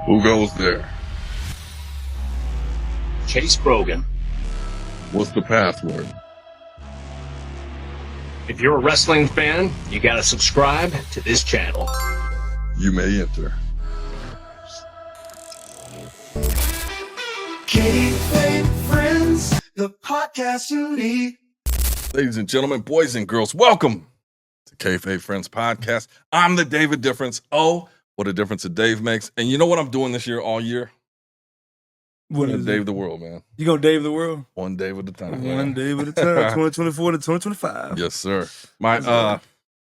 Who goes there? Chase Brogan. What's the password? If you're a wrestling fan, you gotta subscribe to this channel. You may enter. Kayfabe Friends, the podcast you need. Ladies and gentlemen, boys and girls, welcome to Kayfabe Friends Podcast. I'm the David Difference. Oh, what a difference a Dave makes. And you know what I'm doing this year, all year? What I'm is gonna Dave it? the world, man. You gonna Dave the world? One day at a time. One man. day at a time. 2024 to 2025. Yes, sir. My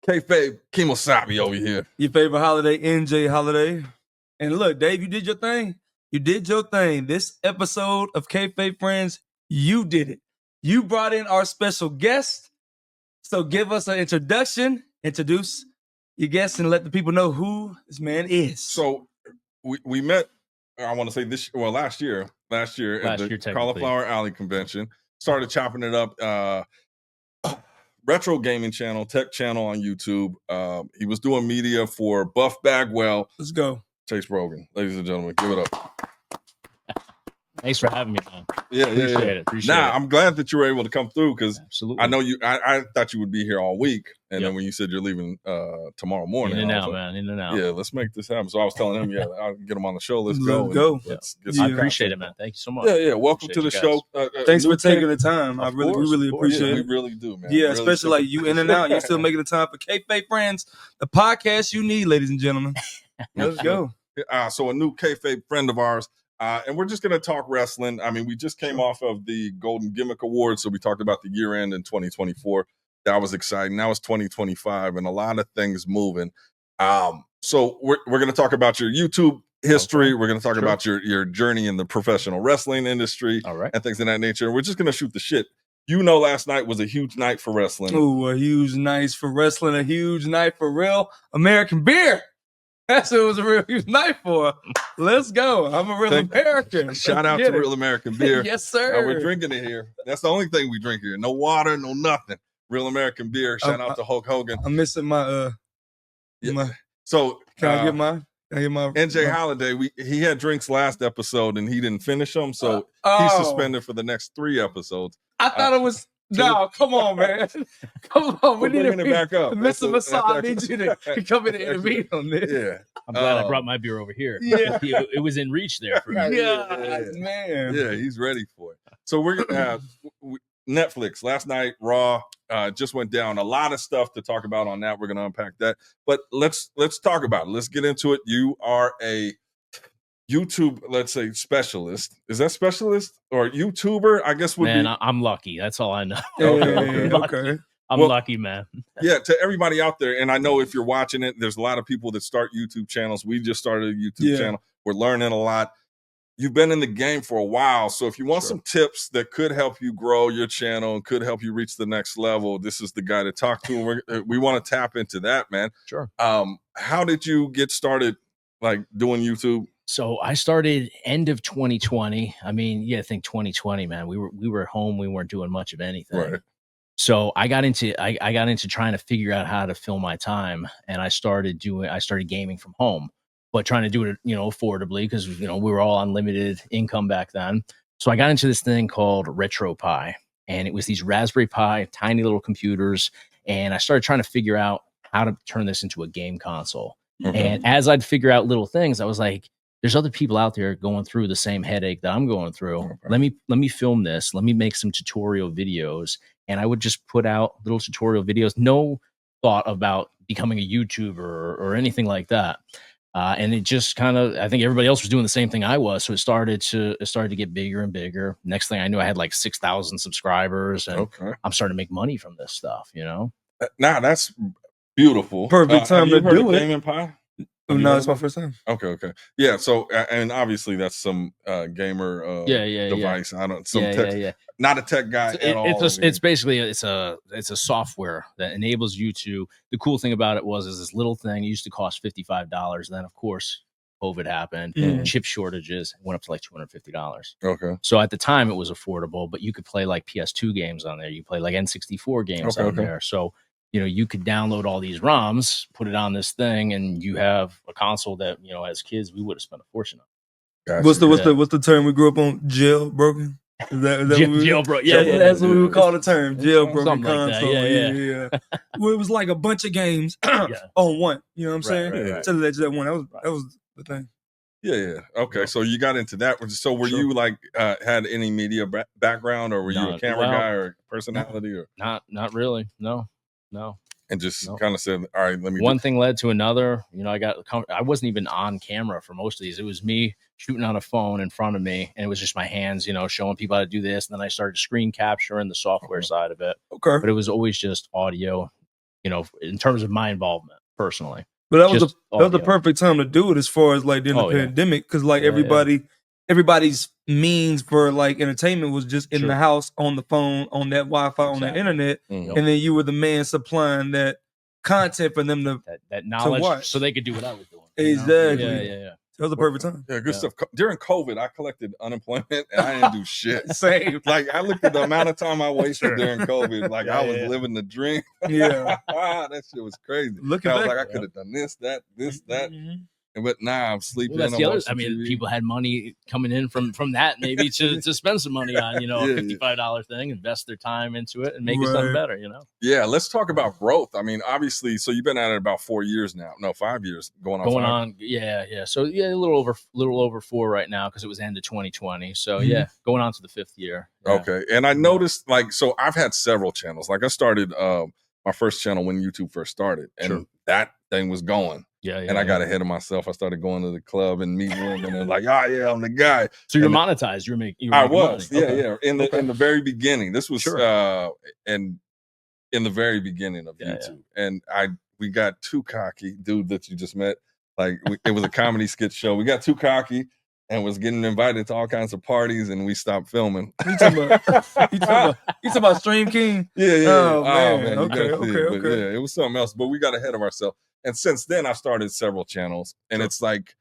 Kayfabe Kimosabi over here. Your favorite holiday, NJ holiday. And look, Dave, you did your thing. You did your thing. This episode of Kayfabe Friends, you did it. You brought in our special guest. So give us an introduction. Introduce your guest and let the people know who this man is. So we met, I want to say last year at the Cauliflower Alley convention. Started chopping it up. Retro gaming channel, tech channel on YouTube. He was doing media for Buff Bagwell. Let's go. Chase Brogan, ladies and gentlemen, give it up. Thanks for having me, man. Yeah, Appreciate it. I'm glad that you were able to come through because Absolutely. I know you. I thought you would be here all week, and Yep. then when you said you're leaving tomorrow morning, In and I was out, like, man. In and out. Yeah, let's make this happen. So I was telling him, yeah, I'll get him on the show. Let's go. Let's go. Let's get I some appreciate it, content. man. Thank you so much. Yeah. Welcome to the Appreciate show. you Thanks new for taking kid. the time. Of We course, really of course. appreciate Yeah, it. we really do, man. Yeah, Really especially like you in and out. You're still making the time for Kayfabe Friends, the podcast you need, ladies and gentlemen. Let's go. So a new kayfabe friend of ours, and we're just going to talk wrestling. I mean, we just came off of the Golden Gimmick Awards, so we talked about the year end in 2024. That was exciting. Now it's 2025, and a lot of things moving. So we're going to talk about your YouTube history. Okay. We're going to talk Sure. about your journey in the professional wrestling industry All right. and things of that nature. We're just going to shoot the shit. You know, last night was a huge night for wrestling. Ooh, a huge night for wrestling, a huge night for real American beer. That's what it was a real huge night for. Let's go. I'm a real American. Shout out Let's to get it. Real American Beer. Yes, sir. We're drinking it here. That's the only thing we drink here. No water, no nothing. Real American Beer. Shout out to Hulk Hogan. I'm missing my Yeah. So can I get mine? Can I get my NJ Holiday, he had drinks last episode and he didn't finish them, so Oh. he's suspended for the next 3 episodes. I thought it was no, come on, man. Come on. We We're need bringing to it back up. Mr. Masad, I need you to come in and that's intervene on this. Yeah. I'm glad I brought my beer over here. Yeah. It was in reach there for me. Yeah, man. Yeah, he's ready for it. So we're gonna have Netflix last night. Raw just went down. A lot of stuff to talk about on that. We're gonna unpack that. But let's talk about it. Let's get into it. You are a YouTube, let's say, specialist. Is that specialist or YouTuber? I guess would Man, be. I'm lucky. That's all I know. Okay. I'm Well- lucky, man. Yeah, to everybody out there, and I know if you're watching it, there's a lot of people that start YouTube channels. We just started a YouTube channel. We're learning a lot. You've been in the game for a while, so if you want some tips that could help you grow your channel and could help you reach the next level, this is the guy to talk to. We want to tap into that, man. Sure. How did you get started, like doing YouTube? So I started end of 2020. I mean, yeah, I think 2020, man. We were at home. We weren't doing much of anything. Right. So I got into trying to figure out how to fill my time, and I started gaming from home, but trying to do it, affordably because we were all on limited income back then. So I got into this thing called Retro Pi, and it was these Raspberry Pi, tiny little computers, and I started trying to figure out how to turn this into a game console. Mhm. And as I'd figure out little things, I was like, there's other people out there going through the same headache that I'm going through. Okay. Let me film this. Let me make some tutorial videos. And I would just put out little tutorial videos. No thought about becoming a YouTuber or anything like that. And it just kind of, I think everybody else was doing the same thing I was. So it started to get bigger and bigger. Next thing I knew, I had like 6,000 subscribers, and I'm starting to make money from this stuff, Now that's beautiful. Perfect time have you to heard do of it. Gaming Pie? Oh, no, it's my first time. Okay. Yeah. So, and obviously that's some gamer device. I don't. Tech, not a tech guy at all. It's basically it's a software that enables you to. The cool thing about it is this little thing. It used to cost $55. Then of course COVID happened, chip shortages, went up to like $250. Okay. So at the time it was affordable, but you could play like PS2 games on there. You play like N64 games on there. So you could download all these ROMs, put it on this thing, and you have a console that, as kids, we would have spent a fortune on. Gotcha. What's the term we grew up on? Jailbroken? Is that jailbroken? Yeah, that's what we would call the term. Jailbroken Something console. Like that. Yeah. Well, it was like a bunch of games on one. You know what I'm saying? Right. To let you that one. That was the thing. Yeah. Okay. So you got into that. So were you like had any media background, or were you a camera guy or personality, or not really? No. And just kind of said, all right, let me. One thing led to another. I wasn't even on camera for most of these. It was me shooting on a phone in front of me, and it was just my hands, showing people how to do this. And then I started screen capturing the software side of it. Okay. But it was always just audio, in terms of my involvement personally. But that was the perfect time to do it, as far as like during the pandemic, because like everybody's means for like entertainment was just in the house, on the phone, on that Wi-Fi, on the internet, and then you were the man supplying that content for them to that knowledge, to watch. So they could do what I was doing. Exactly. Yeah. That was the perfect time. Yeah, good stuff. During COVID, I collected unemployment and I didn't do shit. Same. Like I looked at the amount of time I wasted during COVID. Like I was living the dream. Yeah. That shit was crazy. Looking I was back, like, I could have done this, that. Mm-hmm. But now I'm sleeping. Well, that's the other. I mean, people had money coming in from that maybe to spend some money on, a $55 thing, invest their time into it, and make it something better. Yeah, let's talk about growth. I mean, obviously, so you've been at it about 4 years now. No, 5 years going on. Yeah. So a little over 4 right now, because it was end of 2020. So going on to the 5th year. Yeah. Okay, and I noticed so I've had several channels. Like I started my first channel when YouTube first started, and that thing was going. And I got ahead of myself. I started going to the club and meeting women, and like, I'm the guy. So you're monetized. I was, money. In the very beginning. This was in the very beginning of YouTube, and we got too cocky, dude that you just met. Like it was a comedy skit show. We got too cocky and was getting invited to all kinds of parties, and we stopped filming. You talking about Stream King? Yeah. Oh man. Okay. Okay. It was something else, but we got ahead of ourselves. And since then, I've started several channels, and it's like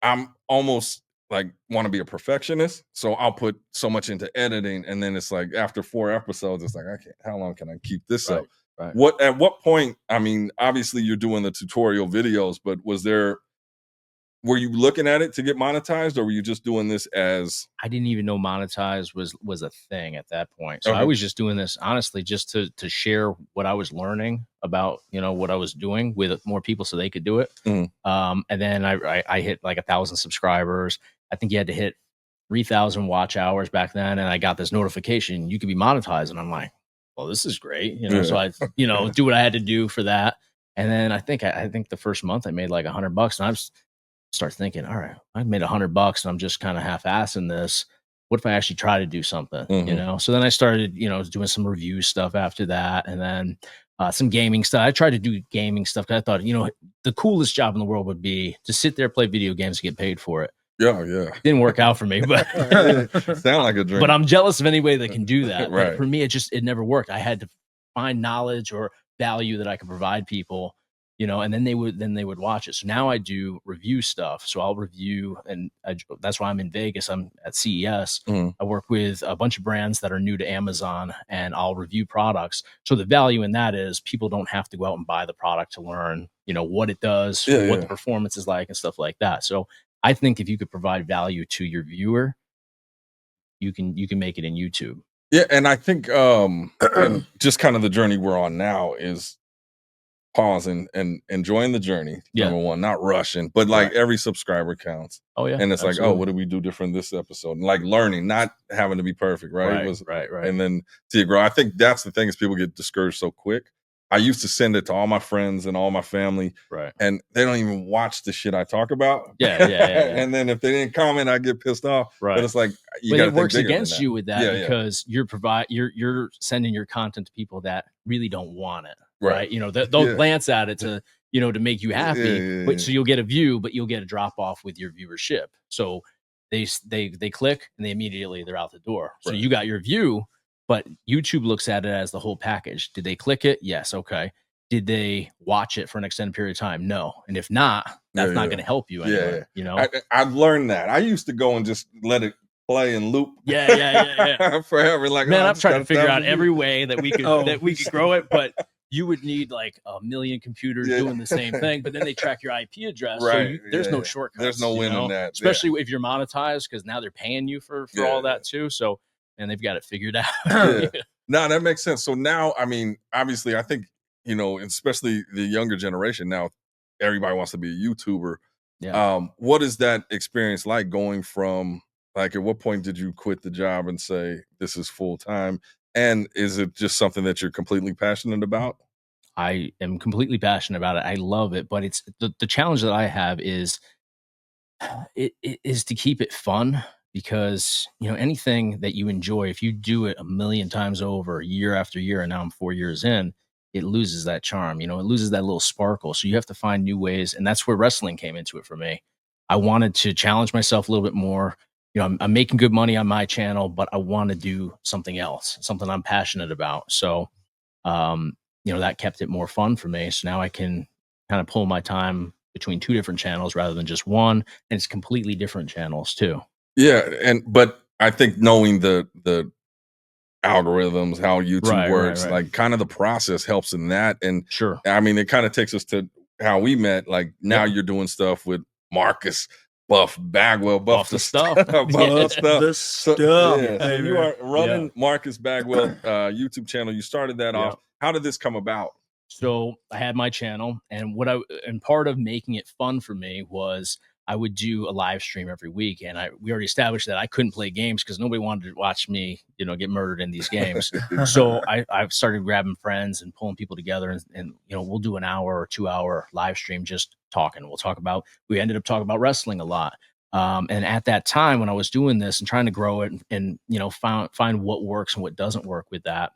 I'm almost like want to be a perfectionist, so I'll put so much into editing, and then it's like after 4 episodes, it's like, okay, how long can I keep this up? Right. At what point? I mean, obviously you're doing the tutorial videos, but were you looking at it to get monetized, or were you just doing this as? I didn't even know monetized was a thing at that point. So I was just doing this honestly just to share what I was learning about, what I was doing with more people so they could do it. And then I hit like 1,000 subscribers. I think you had to hit 3,000 watch hours back then, and I got this notification you could be monetized, and I'm like, well, this is great, So I do what I had to do for that. And then I think the first month I made like $100, and I was start thinking, all right, I made $100 and I'm just kind of half-assing this. What if I actually try to do something, So then I started, doing some review stuff after that. And then some gaming stuff. I tried to do gaming stuff because I thought, the coolest job in the world would be to sit there, play video games, and get paid for it. Yeah. It didn't work out for me, but sound like a dream. But I'm jealous of anybody that can do that. Right. But for me, it never worked. I had to find knowledge or value that I could provide people, and then they would watch it. So now I do review stuff. So I'll review, and that's why I'm in Vegas. I'm at CES. I work with a bunch of brands that are new to Amazon, and I'll review products. So the value in that is people don't have to go out and buy the product to learn, what it does, what the performance is like, and stuff like that. So I think if you could provide value to your viewer, you can make it in YouTube. Yeah, and I think and just kind of the journey we're on now is pausing and enjoying the journey. Number one, not rushing, but like every subscriber counts. Oh yeah. And it's like, what did we do different this episode? And like learning, not having to be perfect, right? Right. And then to grow. I think that's the thing is people get discouraged so quick. I used to send it to all my friends and all my family, and they don't even watch the shit I talk about. Yeah. And then if they didn't comment, I get pissed off. Right. But it's like but it works against you with that because you're sending your content to people that really don't want it. Right. They'll glance at it to to make you happy. But so you'll get a view, but you'll get a drop off with your viewership. So they click and they're out the door. So you got your view. But YouTube looks at it as the whole package. Did they click it? Yes. Okay. Did they watch it for an extended period of time? No. And if not, that's not going to help you anyway. I've learned that. I used to go and just let it play and loop. Yeah. Forever. Like, man, I've tried to figure out every way that we could grow it, but you would need like a million computers doing the same thing, but then they track your IP address. Right. So there's no shortcuts. There's no win in that. Especially if you're monetized, because now they're paying you for all that too. So, and they've got it figured out. No, that makes sense. So now, I mean, obviously, I think, especially the younger generation now, everybody wants to be a YouTuber. Yeah. What is that experience like going from, like, at what point did you quit the job and say, this is full time? And is it just something that you're completely passionate about? I am completely passionate about it. I love it, but it's the challenge that I have is it is to keep it fun, because anything that you enjoy, if you do it a million times over year after year, and now I'm 4 years in, it loses that charm. It loses that little sparkle. So you have to find new ways, and that's where wrestling came into it for me. I wanted to challenge myself a little bit more. I'm making good money on my channel, but I want to do something else, something I'm passionate about. So that kept it more fun for me. So now I can kind of pull my time between two different channels rather than just one, and it's completely different channels too. Yeah, but I think knowing the algorithms, how YouTube works, like kind of the process helps in that. And sure, I mean, it kind of takes us to how we met. Like now you're doing stuff with Marcus, Buff Bagwell, Buff the stuff, Buff the stuff. The stuff. So you are running Marcus Bagwell YouTube channel. You started that off. How did this come about? So I had my channel, and part of making it fun for me was I would do a live stream every week, and we already established that I couldn't play games because nobody wanted to watch me, get murdered in these games. So I started grabbing friends and pulling people together, and we'll do an hour or 2 hour live stream just talking. We ended up talking about wrestling a lot. And at that time when I was doing this and trying to grow it and find what works and what doesn't work with that,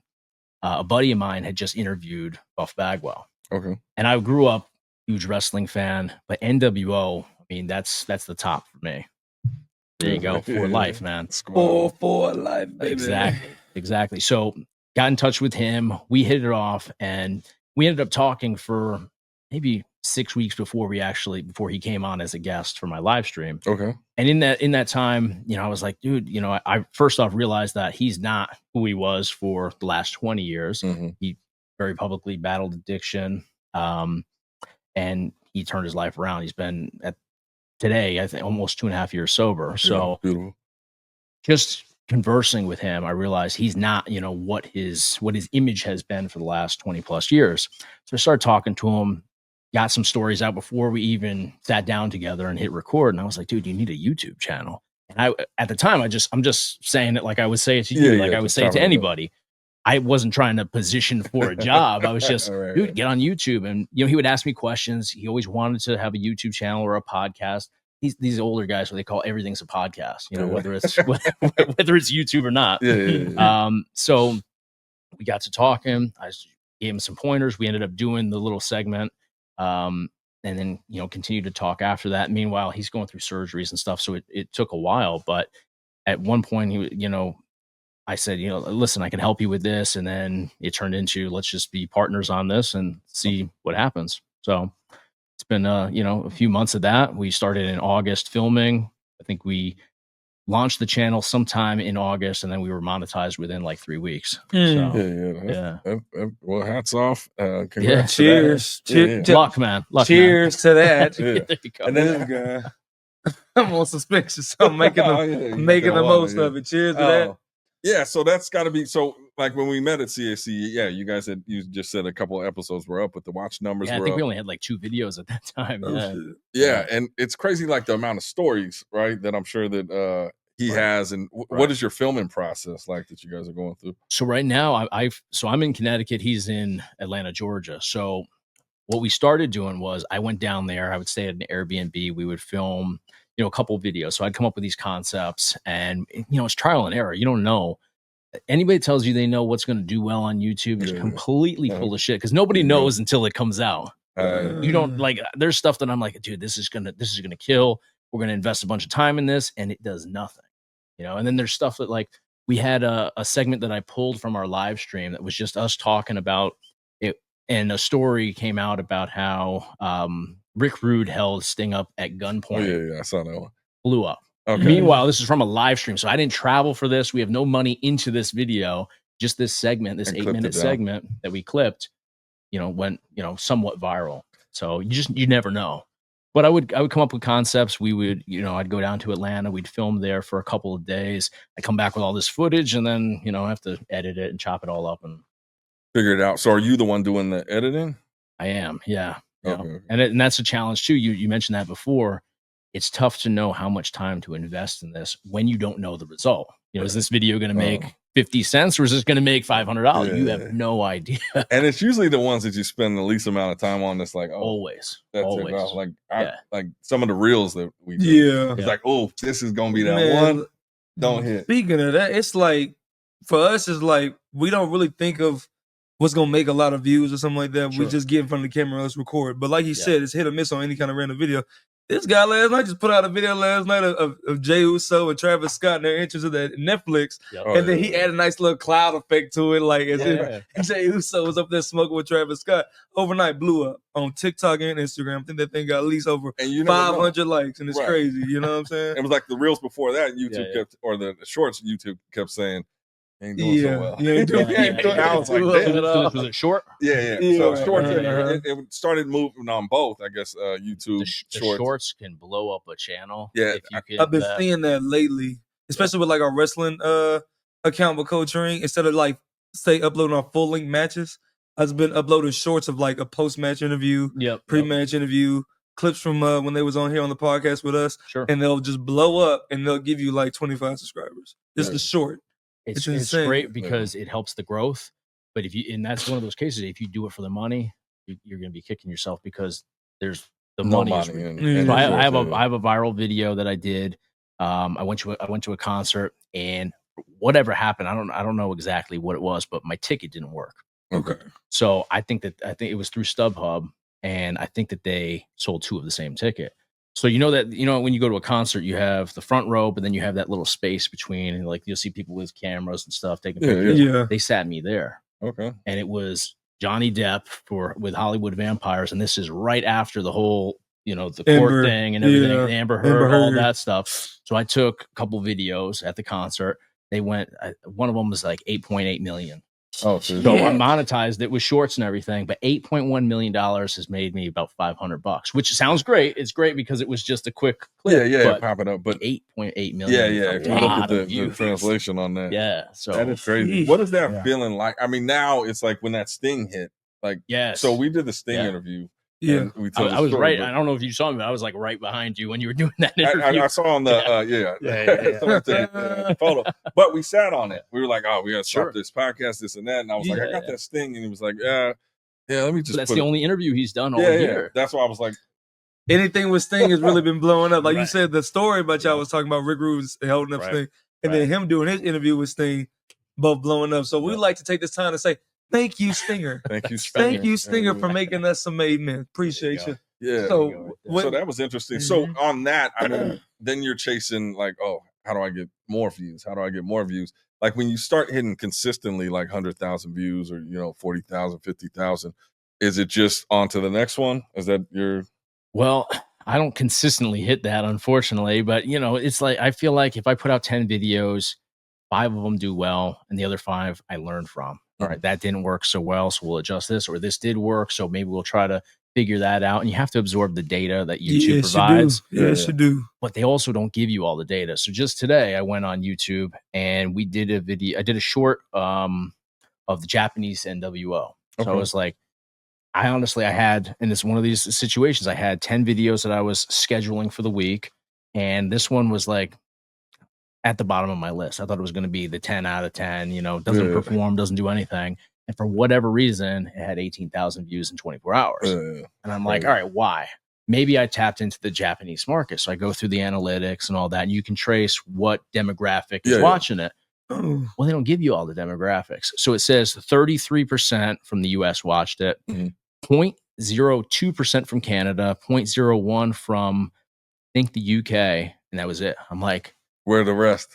a buddy of mine had just interviewed Buff Bagwell. Okay. And I grew up huge wrestling fan, but NWO, I mean, that's the top for me. There you go. For life, man. For life, baby. Exactly. So got in touch with him. We hit it off, and we ended up talking for maybe 6 weeks before he came on as a guest for my live stream. Okay. And in that time, I was like, dude, I first off realized that he's not who he was for the last 20 years. Mm-hmm. He very publicly battled addiction. And he turned his life around. He's been today, I think, almost 2.5 years sober. So just conversing with him, I realized he's not, what his image has been for the last 20 plus years. So I started talking to him, got some stories out before we even sat down together and hit record. And I was like, dude, you need a YouTube channel. And at the time, I'm just saying it like I would say it to you, like I would say it to anybody. I wasn't trying to position for a job. I was just, dude, get on YouTube. And, he would ask me questions. He always wanted to have a YouTube channel or a podcast. These older guys, what they call everything's a podcast, whether it's YouTube or not. So we got to talking. I gave him some pointers. We ended up doing the little segment. And then, continued to talk after that. Meanwhile, he's going through surgeries and stuff. So it took a while, but at one point I said, listen, I can help you with this. And then it turned into, let's just be partners on this and see what happens. So it's been, a few months of that. We started in August filming. I think we launched the channel sometime in August, and then we were monetized within like 3 weeks. So, well, hats off. Congrats. Cheers. Luck, man. Cheers to that. There you go. And then this guy. I'm on suspension, so I'm making the most of it. Cheers to that. Yeah, so that's got to be so. Like when we met at CAC, you guys you just said a couple of episodes were up, but the watch numbers were up. I think we only had like 2 videos at that time. Yeah, and it's crazy, like the amount of stories, right, that I'm sure that he has. And what is your filming process like that you guys are going through? So right now, I'm in Connecticut. He's in Atlanta, Georgia. So what we started doing was I went down there. I would stay at an Airbnb. We would film, a couple videos. So I'd come up with these concepts, and it's trial and error. You don't know. Anybody tells you they know what's going to do well on YouTube is completely full of shit, because nobody knows until it comes out. You don't there's stuff that I'm like, dude, this is gonna kill. We're gonna invest a bunch of time in this, and it does nothing. And then there's stuff that, like, we had a segment that I pulled from our live stream that was just us talking about it, and a story came out about how Rick Rude held Sting up at gunpoint. I saw that one. Blew up. Okay. Meanwhile, this is from a live stream, so I didn't travel for this. We have no money into this video, just this segment, this 8-minute segment that we clipped. went, somewhat viral. So you never know. But I would come up with concepts. We would, I'd go down to Atlanta. We'd film there for a couple of days. I'd come back with all this footage, and then, I have to edit it and chop it all up and figure it out. So are you the one doing the editing? I am. Yeah. Okay. And that's a challenge too. You mentioned that before. It's tough to know how much time to invest in this when you don't know the result. Is this video going to make 50 cents or is this going to make $500? Yeah. You have no idea. And it's usually the ones that you spend the least amount of time on. That's like, always. Like, like some of the reels that we do. Yeah. It's like, this is going to be that one. Don't hit. Speaking of that, it's like, for us, it's like, we don't really think of what's going to make a lot of views or something like that. Sure. We just get in front of the camera, let's record. But like you said, it's hit or miss on any kind of random video. This guy last night just put out a video last night of Jey Uso and Travis Scott and their entrance of that Netflix. Yep. And then he added a nice little cloud effect to it. Like, as if Jey Uso was up there smoking with Travis Scott. Overnight blew up on TikTok and Instagram. I think that thing got at least over 500 likes. And it's crazy. You know what I'm saying? It was like the reels before that. YouTube kept, or the shorts, YouTube kept saying, ain't doing so well. I was like, was it short? Yeah. So shorts, it started moving on both, I guess, YouTube the shorts can blow up a channel. Yeah. I've been seeing that lately, especially with like our wrestling account with Coach Ring. Instead of like, say, uploading our full length matches, I've been uploading shorts of like a post-match interview, pre-match interview, clips from when they was on here on the podcast with us. Sure. And they'll just blow up and they'll give you like 25 subscribers. Just the short. It's great because it helps the growth. But and that's one of those cases, if you do it for the money, you're going to be kicking yourself because there's the money. So I have a viral video that I did. I went to a concert, and whatever happened, I don't know exactly what it was, but my ticket didn't work. Okay. So I think it was through StubHub, and I think that they sold 2 of the same ticket. So when you go to a concert, you have the front row, but then you have that little space between, and like you'll see people with cameras and stuff taking pictures. Yeah. They sat me there. Okay. And it was Johnny Depp with Hollywood Vampires, and this is right after the whole, the court thing and everything, Amber Heard, all that stuff. So I took a couple videos at the concert. They went. One of them was like 8.8 million. Oh, so I monetized it with shorts and everything, but $8.1 million has made me about $500, which sounds great. It's great because it was just a quick clip. Pop it up, but 8.8 million. Yeah. If you look at the translation on that, so that is crazy. What is that feeling like? I mean, now it's like when that Sting hit, like, so we did the Sting interview. Yeah, I was right. I don't know if you saw me, but I was like right behind you when you were doing that interview. I saw on the photo, but we sat on it. We were like, we got to start this podcast, this and that. And I was like, I got that Sting, and he was like, let me just. But that's the only interview he's done all year. That's why I was like, anything with Sting has really been blowing up. Like you said, the story about y'all was talking about Rick Rude holding up Sting, and then him doing his interview with Sting, both blowing up. So we like to take this time to say, thank you, Stinger. Thank you, Stinger. Thank you, Stinger, for making us some made men. Appreciate you. Yeah. So that was interesting. So on that, I mean, then you're chasing like, how do I get more views? How do I get more views? Like when you start hitting consistently like 100,000 views or, 40,000, 50,000, is it just on to the next one? Is that your... Well, I don't consistently hit that, unfortunately, but it's like, I feel like if I put out 10 videos, 5 of them do well, and the other 5 I learned from. All right, that didn't work so well, so we'll adjust this, or this did work, so maybe we'll try to figure that out. And you have to absorb the data that YouTube provides. Yes, you do. But they also don't give you all the data. So just today, I went on YouTube and we did a video. I did a short of the Japanese NWO. So I was like, I had, in this one of these situations, I had 10 videos that I was scheduling for the week, and this one was like at the bottom of my list. I thought it was going to be the 10 out of 10, doesn't perform, doesn't do anything. And for whatever reason, it had 18,000 views in 24 hours. And I'm like, all right, why? Maybe I tapped into the Japanese market. So I go through the analytics and all that, and you can trace what demographic is watching it. Well, they don't give you all the demographics. So it says 33% from the US watched it, 0.02% from Canada, 0.01 from, I think, the UK, and that was it. I'm like, where's the rest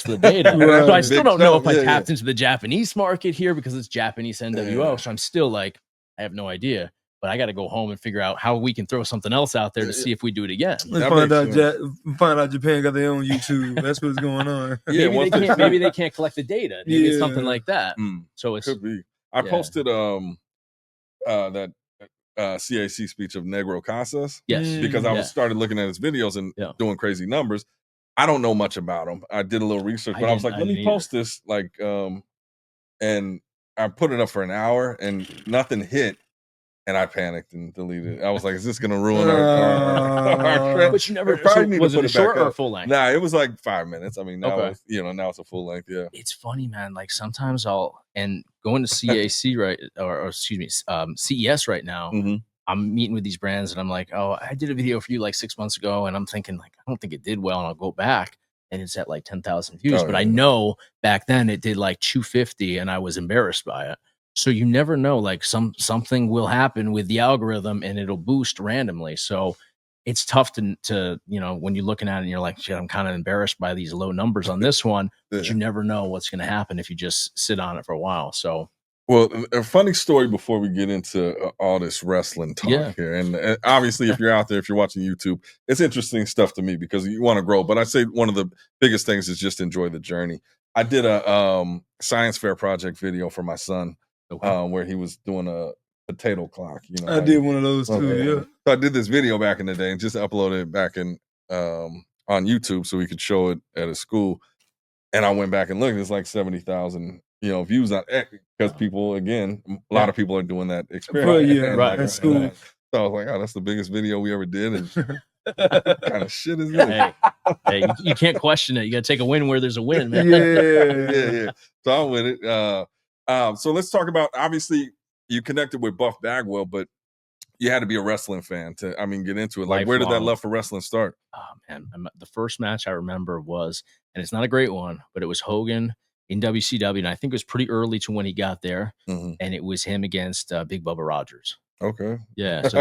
of the data? So I still don't know if I tapped into the Japanese market here because it's Japanese NWO. So I'm still like, I have no idea. But I got to go home and figure out how we can throw something else out there to see if we do it again. Let's find out Japan got their own YouTube. That's what's going on. Maybe they can't collect the data. Maybe it's something like that. So it could be. I posted that CAC speech of Negro Casas. Yes. Because I was started looking at his videos and doing crazy numbers. I don't know much about him. I did a little research, but I was like, let me post this, like, and I put it up for an hour and nothing hit. And I panicked and deleted it. I was like, is this going to ruin our trip? But you never, probably was it a short or full length? Nah, it was like 5 minutes. I mean, now, it's, now it's a full length. Yeah. It's funny, man. Like sometimes and going to CAC, right? Or excuse me, CES right now. Mm-hmm. I'm meeting with these brands and I'm like, oh, I did a video for you like 6 months ago. And I'm thinking like, I don't think it did well. And I'll go back and it's at like 10,000 views. But I know back then it did like 250 and I was embarrassed by it. So you never know, like something will happen with the algorithm and it'll boost randomly. So it's tough to when you're looking at it and you're like, shit, I'm kind of embarrassed by these low numbers on this one, but you never know what's going to happen if you just sit on it for a while. So, well, a funny story before we get into all this wrestling talk here. And obviously, if you're out there, if you're watching YouTube, it's interesting stuff to me because you want to grow. But I say one of the biggest things is just enjoy the journey. I did a science fair project video for my son. Where he was doing a potato clock. I did one of those too. Yeah. So I did this video back in the day and just uploaded it back in on YouTube so we could show it at a school. And I went back and looked. It's like 70,000 views on it because people, again, a lot of people are doing that experiment. Right. At school. So I was like, oh, that's the biggest video we ever did. And what kind of shit is this? Hey, you can't question it. You got to take a win where there's a win, man. Yeah. So I'm with it. So let's talk about, obviously you connected with Buff Bagwell, but you had to be a wrestling fan to, get into it. Like, where did that love for wrestling start? Oh man, the first match I remember was, and it's not a great one, but it was Hogan in WCW, and I think it was pretty early to when he got there, and it was him against Big Bubba Rogers. Okay, yeah. So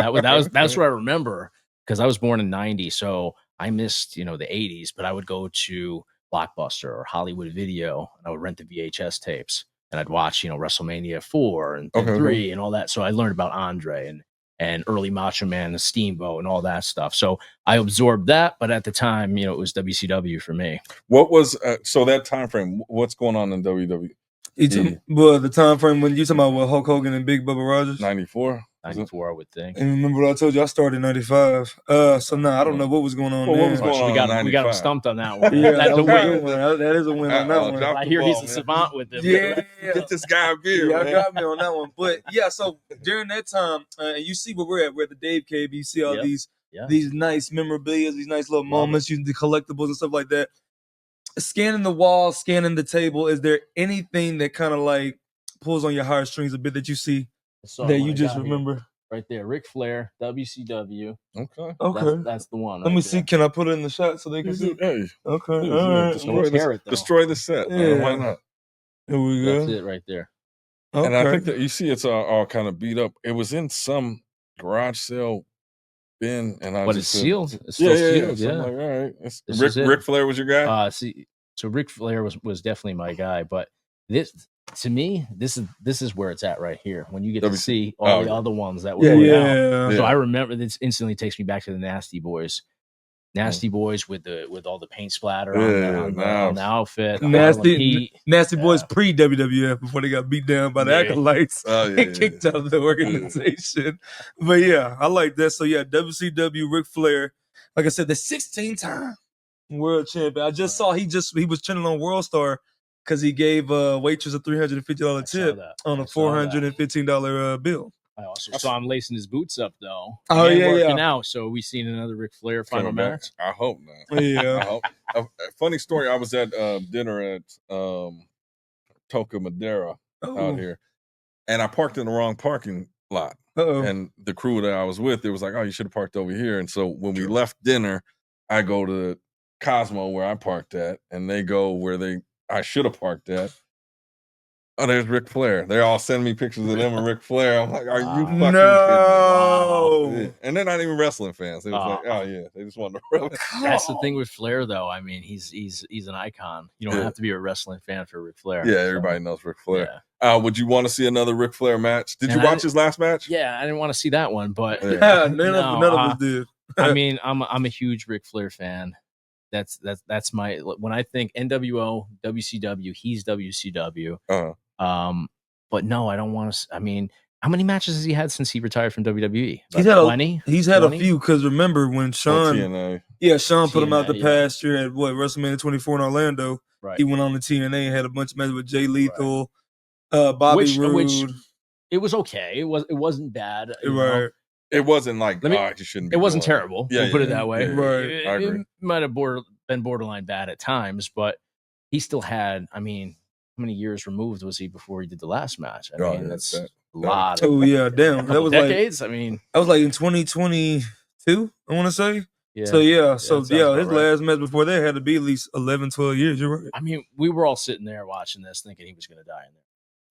that's what I remember because I was born in '90, so I missed the '80s, but I would go to Blockbuster or Hollywood Video, and I would rent the VHS tapes. And I'd watch, WrestleMania 4 and 3 and all that. So I learned about Andre and early Macho Man and Steamboat and all that stuff. So I absorbed that. But at the time, it was WCW for me. What was, so that time frame, what's going on in WWE? Well, the time frame when you talking about Hulk Hogan and Big Bubba Rogers? 94? 94, I would think. And remember what I told you? I started in 95. So now I don't know what was going on there. What was going on? We got him stumped on that one. Yeah, that's a win. That is a win on that one. I hear he's a savant with it. Yeah. Get this guy a beer. Yeah, I got me on that one. But yeah, so during that time, you see where we're at. We're at the Dave Cave. You see all these nice memorabilia, these nice little moments, the collectibles and stuff like that. Scanning the wall, scanning the table. Is there anything that kind of like pulls on your heartstrings a bit that you see that you just remember? Right there, Ric Flair, WCW. Okay. That's the one. Let me see. Can I put it in the shot so they can see? Hey. Okay. All right. Destroy the set. Yeah. Why not? Here we go. That's it right there. Okay. And I think that you see it's all kind of beat up. It was in some garage sale bin, and I it's sealed. It's still sealed. So I'm like, all right. Ric Flair was your guy. So Ric Flair was definitely my guy, but this. To me, this is where it's at right here. When you get to see all the other ones that were out. So I remember this instantly takes me back to the Nasty Boys. Nasty Boys with all the paint splatter on the outfit. Nasty Boys pre WWF before they got beat down by the acolytes and kicked out of the organization. But yeah, I like that. So yeah, WCW Ric Flair, like I said, the 16-time world champion. I just saw he was trending on World Star. Because he gave waitress a $350 tip on a $415 bill. I also saw him lacing his boots up, though. Oh, working out. So we seen another Ric Flair final match? I hope not. Yeah. A funny story, I was at dinner at Toca Madera out here, and I parked in the wrong parking lot. And the crew that I was with, it was like, oh, you should have parked over here. And so when we left dinner, I go to Cosmo where I parked at, and they go where I should have parked at. Oh, there's Ric Flair. They all send me pictures of them and Ric Flair. I'm like, are you fucking kidding me? And they're not even wrestling fans. They was like, oh yeah, they just want to rub it. That's the thing with Flair, though. I mean, he's an icon. You don't have to be a wrestling fan for Ric Flair. Yeah, everybody knows Ric Flair. Yeah. Would you want to see another Ric Flair match? Did you watch his last match? Yeah, I didn't want to see that one, but none of us did. I mean, I'm a huge Ric Flair fan. That's my, when I think NWO, WCW, he's WCW. But no, I don't want to. I mean, How many matches has he had since he retired from WWE? He's had 20? He's had 20? a few, because remember when Sean, Sean put him out the TNA, past year at WrestleMania 24 in Orlando. Right. He went on the TNA and had a bunch of matches with Jay Lethal, Bobby Roode. Which it was okay. It wasn't bad. You know? It wasn't like you shouldn't be. It wasn't terrible. We'll put it that way. Right. I agree. It might have been borderline bad at times, but he still had. I mean, how many years removed was he before he did the last match? I mean, that's a lot. Oh yeah, damn. That was decades. Like, I mean, that was like in 2022. I want to say. Yeah. So his right. last match before that had to be at least 11, 12 years. You're right. I mean, we were all sitting there watching this, thinking he was going to die in there.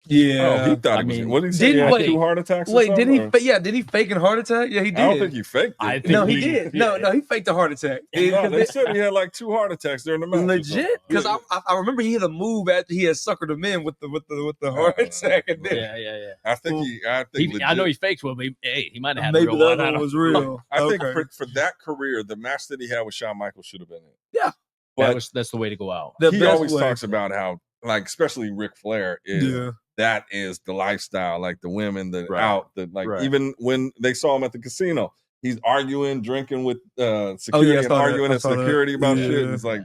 Yeah. Oh, he thought what did he say? He had 2 heart attacks. Wait, did he? Did he fake a heart attack? Yeah, he did. I don't think he faked it. No, he did. No, he faked a heart attack. No, they said he had like 2 heart attacks during the match. Legit, because I remember he had a move after he had suckered him in with the heart attack. And then, yeah. I think I know he faked one, but he might have had maybe the real the one. other one was real. I think for that career, the match that he had with Shawn Michaels should have been it. Yeah, but that's the way to go out. He always talks about how, like, especially Ric Flair is. That is the lifestyle, like the women that even when they saw him at the casino, he's arguing, drinking with security and arguing at security about shit. It's like,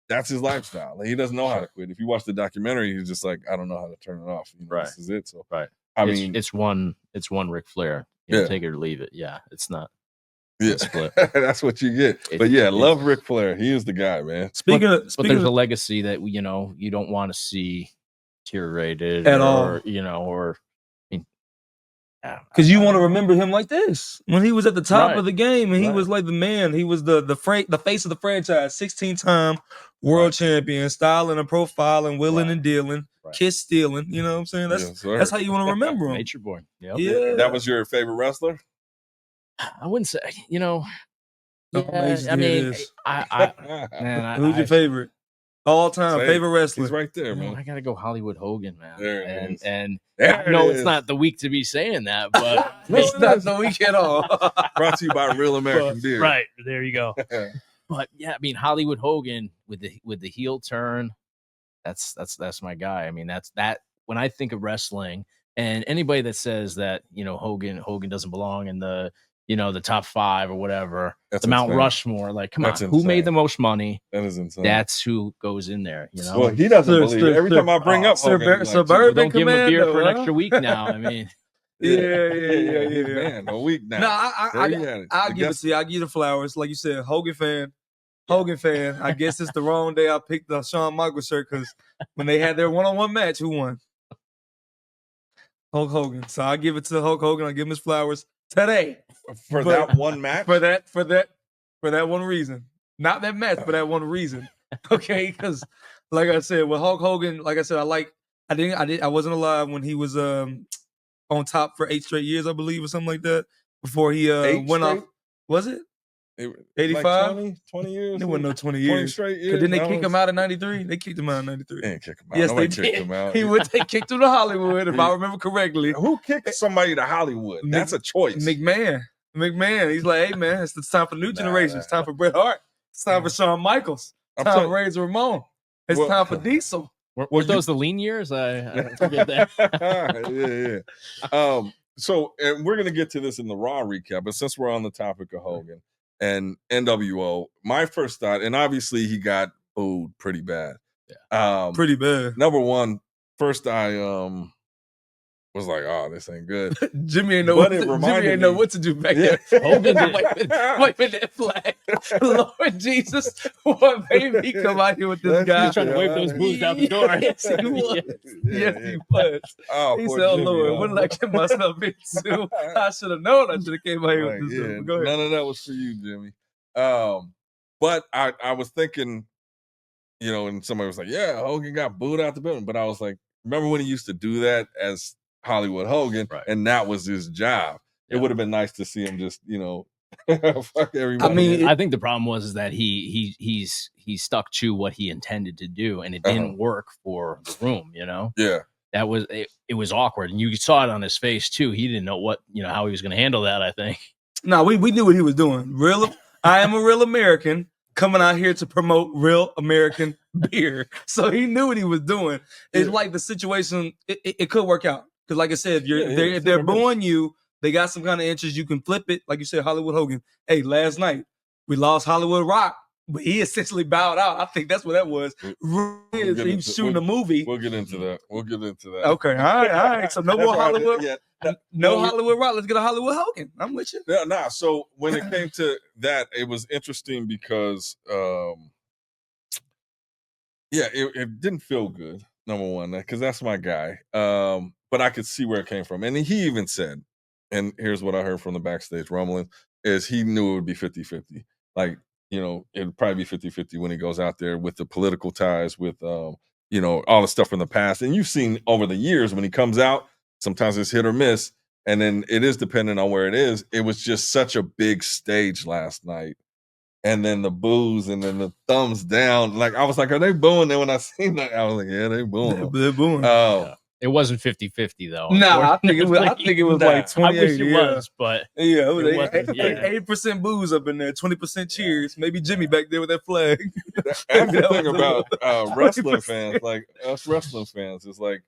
that's his lifestyle. Like, he doesn't know how to quit. If you watch the documentary, he's just like, I don't know how to turn it off. This is it. So I mean, it's one Ric Flair. Take it or leave it. Yeah, it's not. Yeah, that's what you get. But love Ric Flair. He is the guy, man. But there's a legacy that you don't want to see deteriorated at all, because you want to remember him like this when he was at the top of the game and he was like the man. He was the face of the franchise, 16-time world champion, styling and profiling, willing and dealing, kiss stealing. You know what I'm saying? That's how you want to remember him. Nature boy. Yep. Yeah, that was your favorite wrestler. I wouldn't say. I mean, who's your favorite? All time favorite wrestler. He's right there, man. I gotta go Hollywood Hogan, man. There it is. And it's not the week to be saying that, but it's not the week at all. Brought to you by Real American Beer. Right there, you go. But yeah, I mean Hollywood Hogan with the heel turn. That's my guy. I mean that's when I think of wrestling, and anybody that says that Hogan doesn't belong in the the top 5 or whatever, that's the Mount insane. Rushmore. Like, come that's on, insane. who made the most money? That is insane. That's who goes in there. Well, he doesn't believe it. Every time I bring up Hogan, Suburban don't give him a beer for an extra week now. I mean, yeah. Man, a week now. No, I'll give it to you. I'll give you the flowers. Like you said, Hogan fan. I guess it's the wrong day I picked the Shawn Michaels shirt because when they had their one-on-one match, who won? Hulk Hogan. So I'll give it to Hulk Hogan. I'll give him his flowers today. For that one match? For that one reason. Not that match, for that one reason. Okay, because like I said, with Hulk Hogan, like I said, I wasn't alive when he was on top for 8 straight years, I believe, or something like that. Before he went off. Was it? 85? Like 20 years? There wasn't no 20 years. 20 straight years. Didn't they kick him out in 93? They kicked him out in 93. They didn't kick him out. Yes, Nobody they kicked did. him out. They kicked him to Hollywood, if I remember correctly. Who kicked somebody to Hollywood? That's a choice. McMahon. He's like, hey, man, it's time for new generation. It's time for Bret Hart. It's time for Shawn Michaels. It's time for Razor Ramon. It's time for Diesel. Were those the lean years? I forget that. Yeah. So, and we're going to get to this in the Raw recap, but since we're on the topic of Hogan and NWO, my first thought, and obviously he got booed pretty bad. Yeah. Pretty bad. Number one, first I was like, oh, this ain't good. Jimmy ain't know what to do back there. Hogan waving that flag. Lord Jesus, what made me come out here with this guy? He's trying to wave those boos out the door. Yes, he was. Yes, he was. Oh, he said, oh, Lord, what did I get myself into? I should have known I should have came out here with this. Go ahead. None of that was for you, Jimmy. But I was thinking, and somebody was like, yeah, Hogan got booed out the building. But I was like, remember when he used to do that as Hollywood Hogan, and that was his job. It would have been nice to see him just, fuck everybody. I mean, I think the problem was that he stuck to what he intended to do, and it didn't work for the room. Yeah, that was it was awkward, and you saw it on his face too. He didn't know how he was going to handle that. I think. No, we knew what he was doing. I am a real American coming out here to promote real American beer, so he knew what he was doing. It's like the situation; it could work out. Because like I said, if they're booing you, they got some kind of interest. You can flip it, like you said, Hollywood Hogan. Hey, last night we lost Hollywood Rock, but he essentially bowed out. I think that's what that was. He was shooting a movie. We'll get into that. Okay, all right. So no more Hollywood. Hollywood Rock. Let's get a Hollywood Hogan. I'm with you. Yeah, nah. So when it came to that, it was interesting because, it didn't feel good. Number one, because that's my guy. But I could see where it came from, and he even said, and here's what I heard from the backstage rumbling, is he knew it would be 50-50. Like, it'd probably be 50-50 when he goes out there with the political ties, with all the stuff from the past. And you've seen over the years when he comes out, sometimes it's hit or miss, and then it is dependent on where it is. It was just such a big stage last night. And then the boos and then the thumbs down. Like, I was like, are they booing? Then when I seen that, I was like, yeah, they booing. They're booing. Oh. It wasn't 50-50 though. No, I think it was. I think it was like 28. I wish it was, but yeah, it was 8% booze up in there, 20% cheers. Maybe Jimmy back there with that flag. That's the thing about wrestling fans, like us wrestling fans, is like,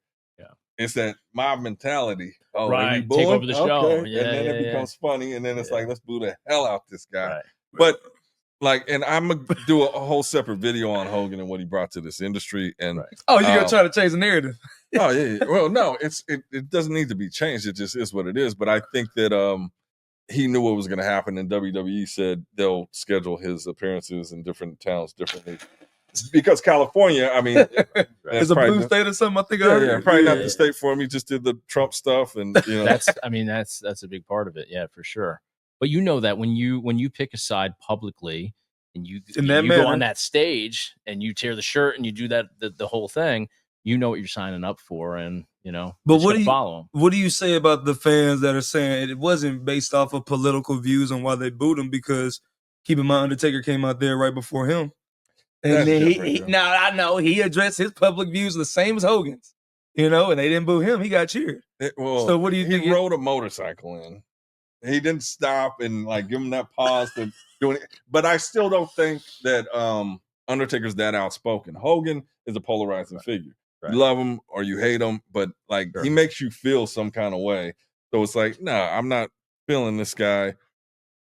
it's that mob mentality. Oh, right, take over the show, and then it becomes funny, and then it's like, let's boo the hell out this guy. Right. But like, and I'm gonna do a whole separate video on Hogan and what he brought to this industry. And you're gonna try to change the narrative. Oh yeah. Well, no, it doesn't need to be changed. It just is what it is. But I think that he knew what was going to happen, and WWE said they'll schedule his appearances in different towns differently. Because California, I mean, it's a blue state or something. I think. Probably not the state for him. He just did the Trump stuff, and that's a big part of it. Yeah, for sure. But you know that when you pick a side publicly and you go on that stage and you tear the shirt and you do that the whole thing, you know what you're signing up for, and But what do you say about the fans that are saying it wasn't based off of political views on why they booed him? Because keep in mind, Undertaker came out there right before him, and then now I know he addressed his public views the same as Hogan's, and they didn't boo him; he got cheered. So what do you think? He rode a motorcycle in. He didn't stop and like give him that pause to do it. But I still don't think that Undertaker's that outspoken. Hogan is a polarizing figure. Right. You love him or you hate him, but like he makes you feel some kind of way. So it's like, no, I'm not feeling this guy.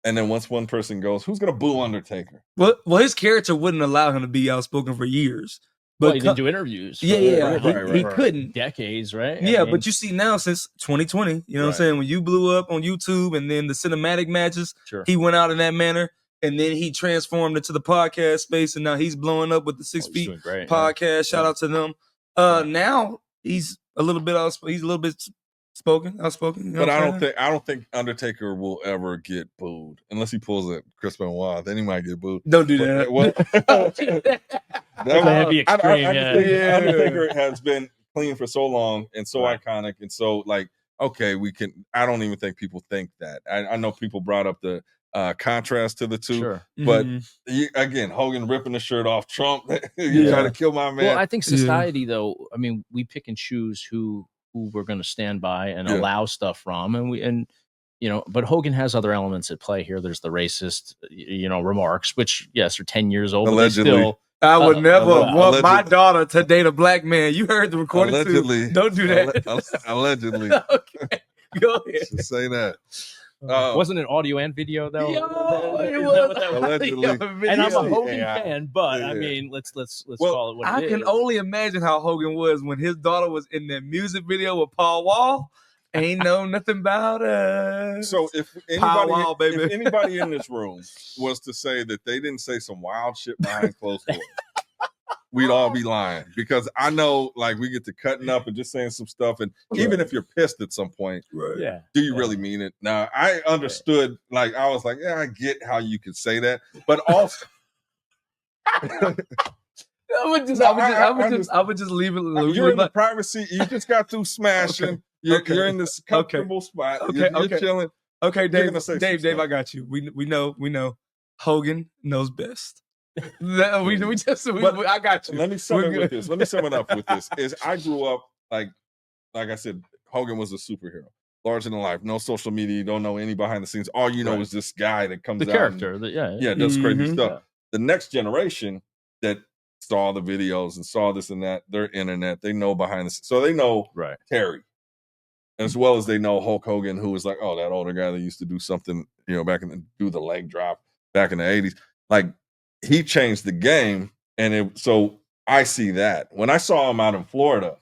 And then once one person goes, who's gonna boo Undertaker? Well, his character wouldn't allow him to be outspoken for years. But he didn't do interviews. He couldn't. Decades, right? Yeah, but you see now since 2020, you know what I'm saying? When you blew up on YouTube and then the cinematic matches, he went out in that manner. And then he transformed into the podcast space, and now he's blowing up with the 6 Feet podcast. Shout out to them. Now he's a little bit outspoken. He's a little bit outspoken. But I don't think Undertaker will ever get booed unless he pulls a Chris Benoit. Then he might get booed. Don't do that. That'd be extreme. Undertaker has been clean for so long and so iconic, and so like, okay, we can. I don't even think people think that. I know people brought up the contrast to the two, but again, Hogan ripping the shirt off Trump. You're trying to kill my man. Well, I think society, though, I mean, we pick and choose who we're going to stand by and allow stuff from, but Hogan has other elements at play here. There's the racist, remarks, which are 10 years old. Allegedly. I would never want my daughter to date a black man. You heard the recording allegedly. Too. Don't do that. Allegedly. Okay. Go ahead. Just say that. Wasn't it audio and video though? It was. Allegedly. And I'm a Hogan fan, but I mean, let's call it what it is. I can only imagine how Hogan was when his daughter was in that music video with Paul Wall. Ain't know nothing about us. So if anybody in this room was to say that they didn't say some wild shit behind closed doors, we'd all be lying, because I know, like, we get to cutting up and just saying some stuff, and even if you're pissed at some point, do you really mean it? Now, I understood, like, I was like, yeah, I get how you could say that, but also, I would just leave it. You're in the privacy. You just got through smashing. You're in this comfortable spot. You're chilling. Okay, Dave, I got you. We know. Hogan knows best. I got you. Let me sum it up with this. Is I grew up like I said, Hogan was a superhero, larger than life. No social media. You don't know any behind the scenes. All you know is this guy that comes out. The character. Does crazy stuff. Yeah. The next generation that saw the videos and saw this and that, their internet, they know behind the scenes. So they know Terry. as well as they know Hulk Hogan, who was like, oh, that older guy that used to do something, back do the leg drop back in the 80s. Like, he changed the game. And so I see that. When I saw him out in Florida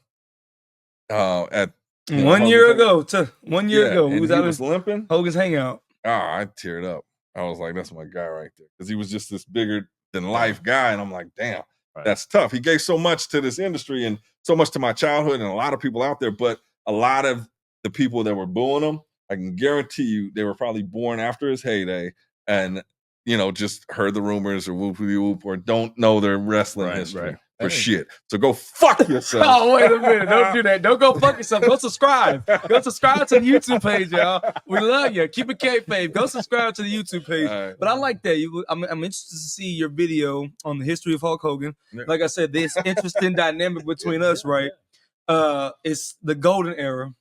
at 1 year ago, we was limping. Hogan's Hangout. I teared up. I was like, that's my guy right there. Because he was just this bigger than life guy. And I'm like, damn, that's tough. He gave so much to this industry and so much to my childhood and a lot of people out there. But a lot of the people that were booing him, I can guarantee you they were probably born after his heyday and, just heard the rumors or whoop or don't know their wrestling history. For shit. So go fuck yourself. Oh, wait a minute. Don't do that. Don't go fuck yourself. Go subscribe. Go subscribe to the YouTube page, y'all. We love you. Keep it kayfabe. Go subscribe to the YouTube page. Right. But I like that. I'm interested to see your video on the history of Hulk Hogan. Yeah. Like I said, this interesting dynamic between us, right? It's the golden era,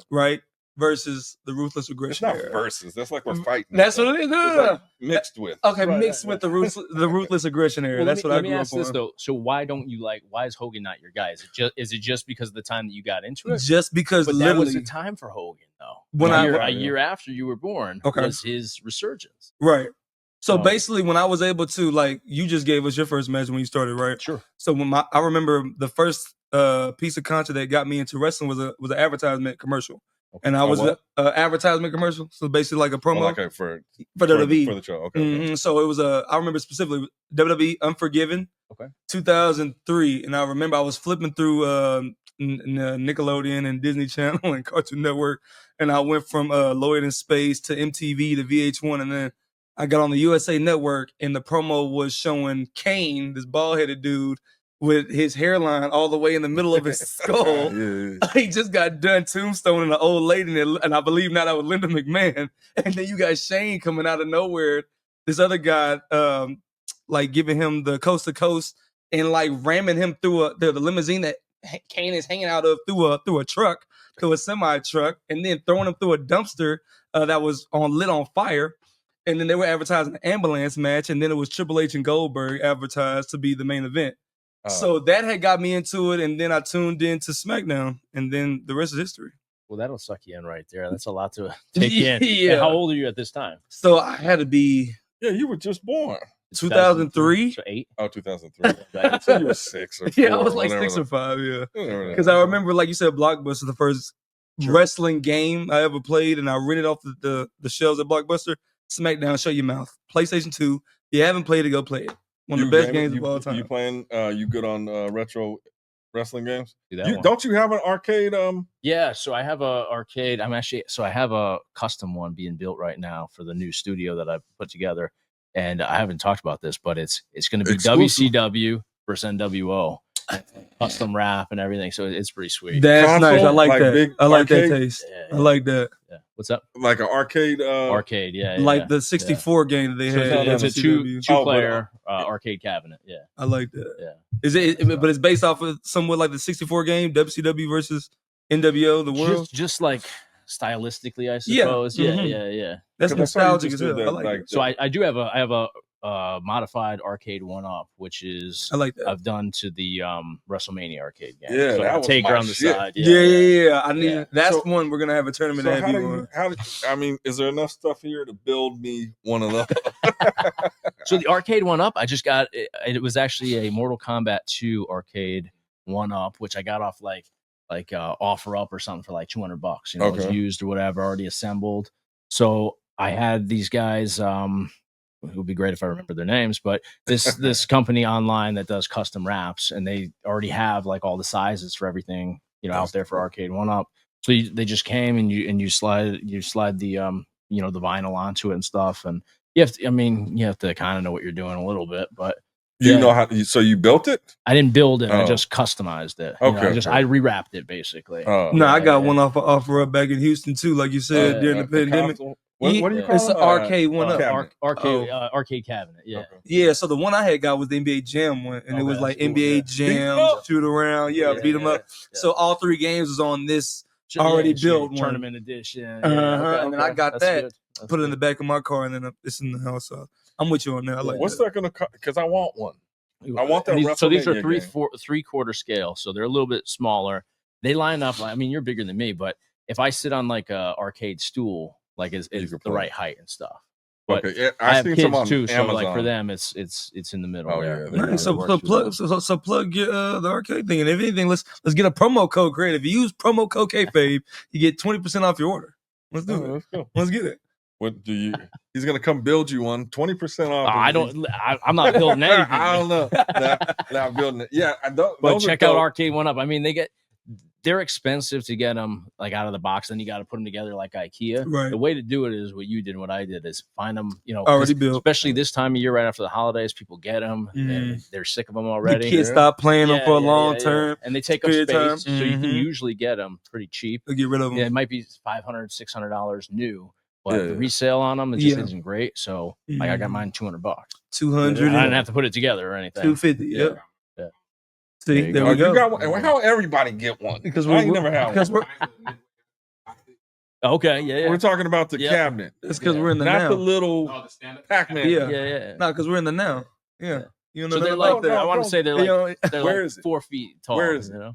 right? Versus the ruthless aggression. It's not versus. That's like we're fighting. That's what it is. Like mixed with. Okay, mixed with the ruthless aggression era. Well, that's what I grew up on. Though. So why is Hogan not your guy? Is it just because of the time that you got into it? Just because that was the time for Hogan, though. A year after you were born was his resurgence. Right. So basically, when I was able to, you just gave us your first match when you started, right? Sure. So I remember the first piece of content that got me into wrestling was an advertisement commercial. Okay. And I was an advertisement commercial, so basically like a promo for WWE. For the show. Okay. Mm-hmm. So it was I remember specifically WWE Unforgiven, 2003, and I remember I was flipping through Nickelodeon and Disney Channel and Cartoon Network, and I went from Lloyd in Space to MTV to VH1, and then I got on the USA Network, and the promo was showing Kane, this bald-headed dude, with his hairline all the way in the middle of his skull. He just got done tombstoning an old lady, and I believe now that was Linda McMahon. And then you got Shane coming out of nowhere. This other guy, giving him the coast to coast and ramming him through the limousine that Kane is hanging out of through a truck, through a semi truck, and then throwing him through a dumpster that was lit on fire. And then they were advertising an ambulance match, and then it was Triple H and Goldberg advertised to be the main event. So that had got me into it, and then I tuned into SmackDown, and then the rest is history. Well, that'll suck you in right there. That's a lot to take in. And how old are you at this time? So I had to be... Yeah, you were just born. 2003? So 8? Oh, 2003. So you were 6 or 4. Yeah, I was 6 or 5, yeah. Because I remember, like you said, Blockbuster, the first wrestling game I ever played, and I rented off the shelves at Blockbuster. SmackDown, shut your mouth. PlayStation 2. If you haven't played it, go play it. One of the best games of all time. You playing? You good on retro wrestling games? Don't you have an arcade? Yeah, so I have a arcade. I have a custom one being built right now for the new studio that I've put together. And I haven't talked about this, but it's going to be exclusive. WCW versus NWO. Custom wrap and everything, so it's pretty sweet. That's console, nice. I like that. I like arcade? that taste. Yeah. I like that. Yeah. What's up? Like an arcade? Arcade, yeah. Like the 64 game that they had. It's a two-player arcade cabinet. Yeah, I like that. Yeah. Is it? But it's based off of somewhat like the 64 game, WCW versus NWO, the world. Just like stylistically, I suppose. Yeah. Mm-hmm. Yeah. That's nostalgic as hell. I like it. So I do have a modified arcade 1-up, which is I like that. I've done to the WrestleMania arcade game. Yeah, so that was take my her on the shit. side. Yeah. I need that's one we're gonna have a tournament. Is there enough stuff here to build me one of those? So the arcade 1-up, I just got it was actually a Mortal Kombat 2 arcade 1-up, which I got off like offer up or something for like $200. It was used or whatever, already assembled. So I had these guys. It would be great if I remember their names, but this company online that does custom wraps, and they already have like all the sizes for everything, out there for arcade 1-up. So they just came and you slide the the vinyl onto it and stuff, and you have to kind of know what you're doing a little bit, but you know how. So you built it? I didn't build it. I just customized it. I rewrapped it basically. I got one off up back in Houston too, like you said during the pandemic. What do you call it? It's an arcade 1-up. Arcade cabinet. Yeah. Okay. Yeah. So the one I had got was the NBA Jam one, and it was like NBA Jam, shoot around, beat them up. Yeah. So all 3 games was on this already built tournament edition. And then I got that, put it in the back of my car, and then it's in the house. So I'm with you on that. I like what's that gonna cost? Because I want one. I want that. So these are 3/4 scale, so they're a little bit smaller. They line up. You're bigger than me, but if I sit on like a arcade stool, like is the right height and stuff. But okay, yeah, I have seen kids some on too, so Amazon. like for them, it's in the middle. Oh, there. yeah, Nice. So plug your the arcade thing, and if anything, let's get a promo code created. If you use promo code Kayfabe, you get 20% off your order. Let's do it. Let's go. Let's get it. What do you? He's gonna come build you one, 20% off. I'm not building anything. I don't know. Not building it. Yeah, but check out Arcade One Up. I mean, they're expensive to get them like out of the box. Then you got to put them together like IKEA. Right. The way to do it is what you did and what I did is find them, already built. Especially this time of year, right after the holidays, people get them and they're sick of them already. The kids stop playing them for a long term. And they take up space. So you can usually get them pretty cheap. They'll get rid of them. Yeah, it might be $500, $600 new. But the resale on them, it just isn't great. So like I got mine $200. $200. I didn't have to put it together or anything. $250. Yep. See, there we You go. got one. How everybody get one? Because I ain't never had one. Okay, yeah. We're talking about the cabinet. It's because we're in the Not now. the little Pac-Man. Yeah. No, because we're in the now. Yeah. You know, so they're like, I want to say they're like, where is it? 4 feet tall. Where is it? You know?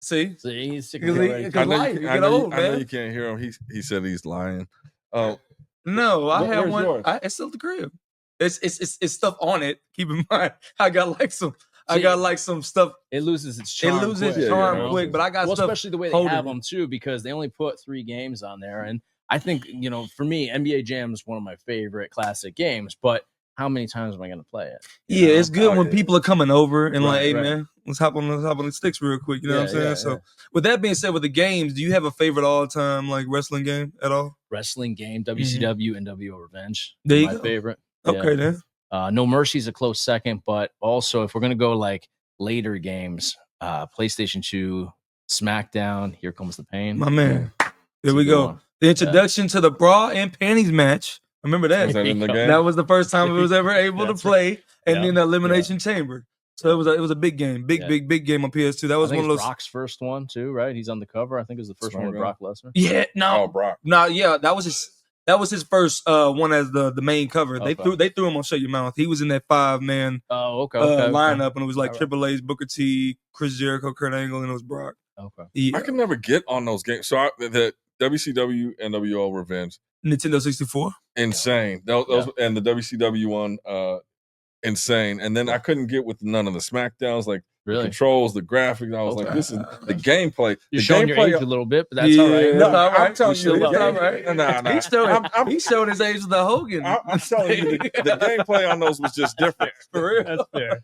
See, he's sick Because of it. he- I know, life, you, you I, get know old, you, I know man. you can't hear him. He said he's lying. Oh, no, I have Where's one. yours? It's still at the crib. It's stuff on it. Keep in mind, I got like some stuff. It loses its charm. It loses quick, its charm you know? quick, but I got Well, stuff. especially the way they holding have it. them too, because they only put 3 games on there. And I think, for me, NBA Jam is one of my favorite classic games, but how many times am I going to play it? Yeah, it's good when people are coming over and like, hey right. man, let's hop on the sticks real quick. You know what I'm saying? Yeah, So, yeah. with that being said, with the games, do you have a favorite all time like wrestling game at all? Wrestling game, WCW, NWO Revenge. There you my go. favorite. Okay, then. No Mercy's a close second, but also if we're going to go like later games, PlayStation 2, SmackDown, Here Comes the Pain. My man. There It's we a good go. one. The introduction to the bra and panties match. I remember that. was that in the game? That was the first time it was ever able to That's play, and Yeah. then the elimination chamber. So it was a big game, big game on PS2. That was I think one of it's those. Brock's first one too, right? He's on the cover. I think it was the first one with Brock Lesnar. Yeah, no, Oh, Brock. no, yeah, that was his first one as the main cover. Okay. They threw him on Shut Your Mouth. He was in that 5-man Oh, okay. lineup, and it was like All right. Triple H, Booker T, Chris Jericho, Kurt Angle, and it was Brock. Okay. Yeah. I can never get on those games. So the WCW NWO Revenge, Nintendo 64. insane. Those and the WCW one, insane. And then I couldn't get with none of the SmackDowns, like the Really? controls, the graphics. I was like, this is the gameplay. You're The showing your gameplay. age a little bit, but that's all right. That's all right. I'm telling We still you, the love it. game- All right. Nah. He showed his age with the Hogan. I'm telling you, the gameplay on those was just different. For real. That's fair.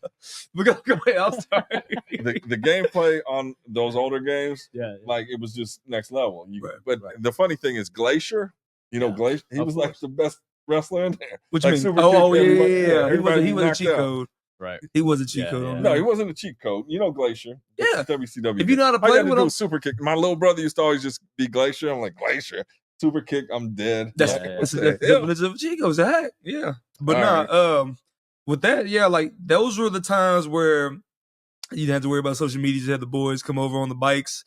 Go ahead. I'm sorry. The gameplay on those older games, Yeah. like it was just next level. Right, but the funny thing is, Glacier, Glacier, he of was like course. the best wrestler in there. What Like you mean? Super Oh, Kick, everybody- yeah. everybody He was a knocked cheat out. code. Right. He was a cheat Yeah, code. yeah. on No, that. he wasn't a cheat code. Glacier. Yeah. WCW. If you know how to All you play had with do him, was super kick. My little brother used to always just be Glacier. I'm like, Glacier. Super kick, I'm dead. that's Yeah, that's Yeah. the definition of a cheat code. It's a hack. Yeah. But All with that, yeah, like those were the times where you didn't have to worry about social media. You just had the boys come over on the bikes,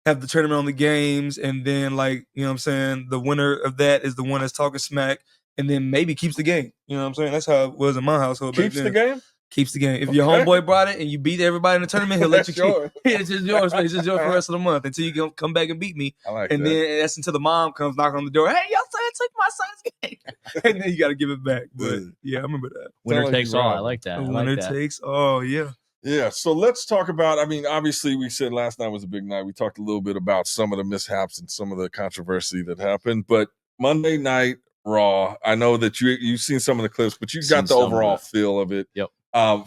have the tournament on the games, and then like, you know what I'm saying, the winner of that is the one that's talking smack, and then maybe keeps the game. You know what I'm saying? That's how it was in my household. back Keeps the then. game? Keeps the game. If your Okay. homeboy brought it and you beat everybody in the tournament, he'll let you That's keep yours. it's just yours. It's just yours for the rest of the month until you come back and beat me. I like And that. then that's until the mom comes knocking on the door. Hey, your son took my son's game. And then you got to give it back. But yeah, I remember that. Winner like takes you all. I robbed. like that. I like Winner that. takes. Oh, yeah. Yeah, so let's talk about, obviously we said last night was a big night. We talked a little bit about some of the mishaps and some of the controversy that happened, but Monday Night Raw, I know that you've seen some of the clips, but you got Seen the some of overall it. feel of it. Yep.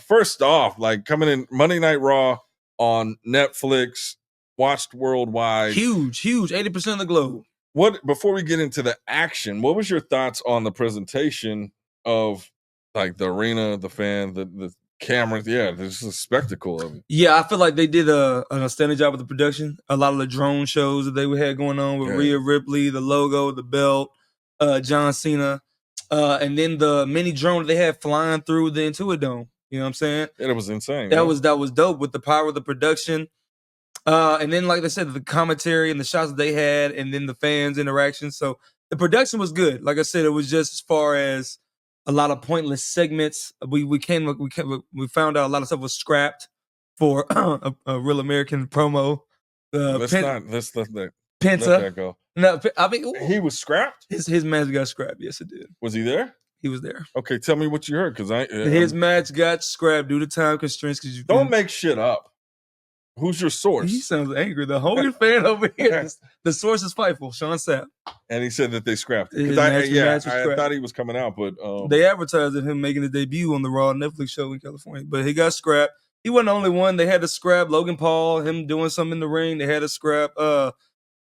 First off, like coming in Monday Night Raw on Netflix, watched worldwide. Huge. 80% of the globe. Before we get into the action, what was your thoughts on the presentation of like the arena, the fan, the cameras? Yeah, there's a spectacle of it. Yeah, I feel like they did an outstanding job with the production. A lot of the drone shows that they had going on with Yeah. Rhea Ripley, the logo, the belt, John Cena, and then the mini drone that they had flying through the Intuit Dome. You know what I'm saying? It was insane. That man. was dope with the power of the production. And then, like I said, the commentary and the shots that they had, and then the fans' interaction. So the production was good. Like I said, it was just as far as a lot of pointless segments. We found out a lot of stuff was scrapped for a real American promo. Let's not. let that go. No, I mean, He was scrapped? His match got scrapped. Yes, it did. Was he there? He was there. Okay, tell me what you heard, because his match got scrapped due to time constraints. Because you don't make shit up. Who's your source? He sounds angry. The Hogan fan over here. The source is Fightful, Sean Sapp. And he said that they scrapped it. I thought he was coming out, but they advertised him making a debut on the Raw Netflix show in California, but he got scrapped. He wasn't the only one. They had to scrap Logan Paul, him doing something in the ring. They had to scrap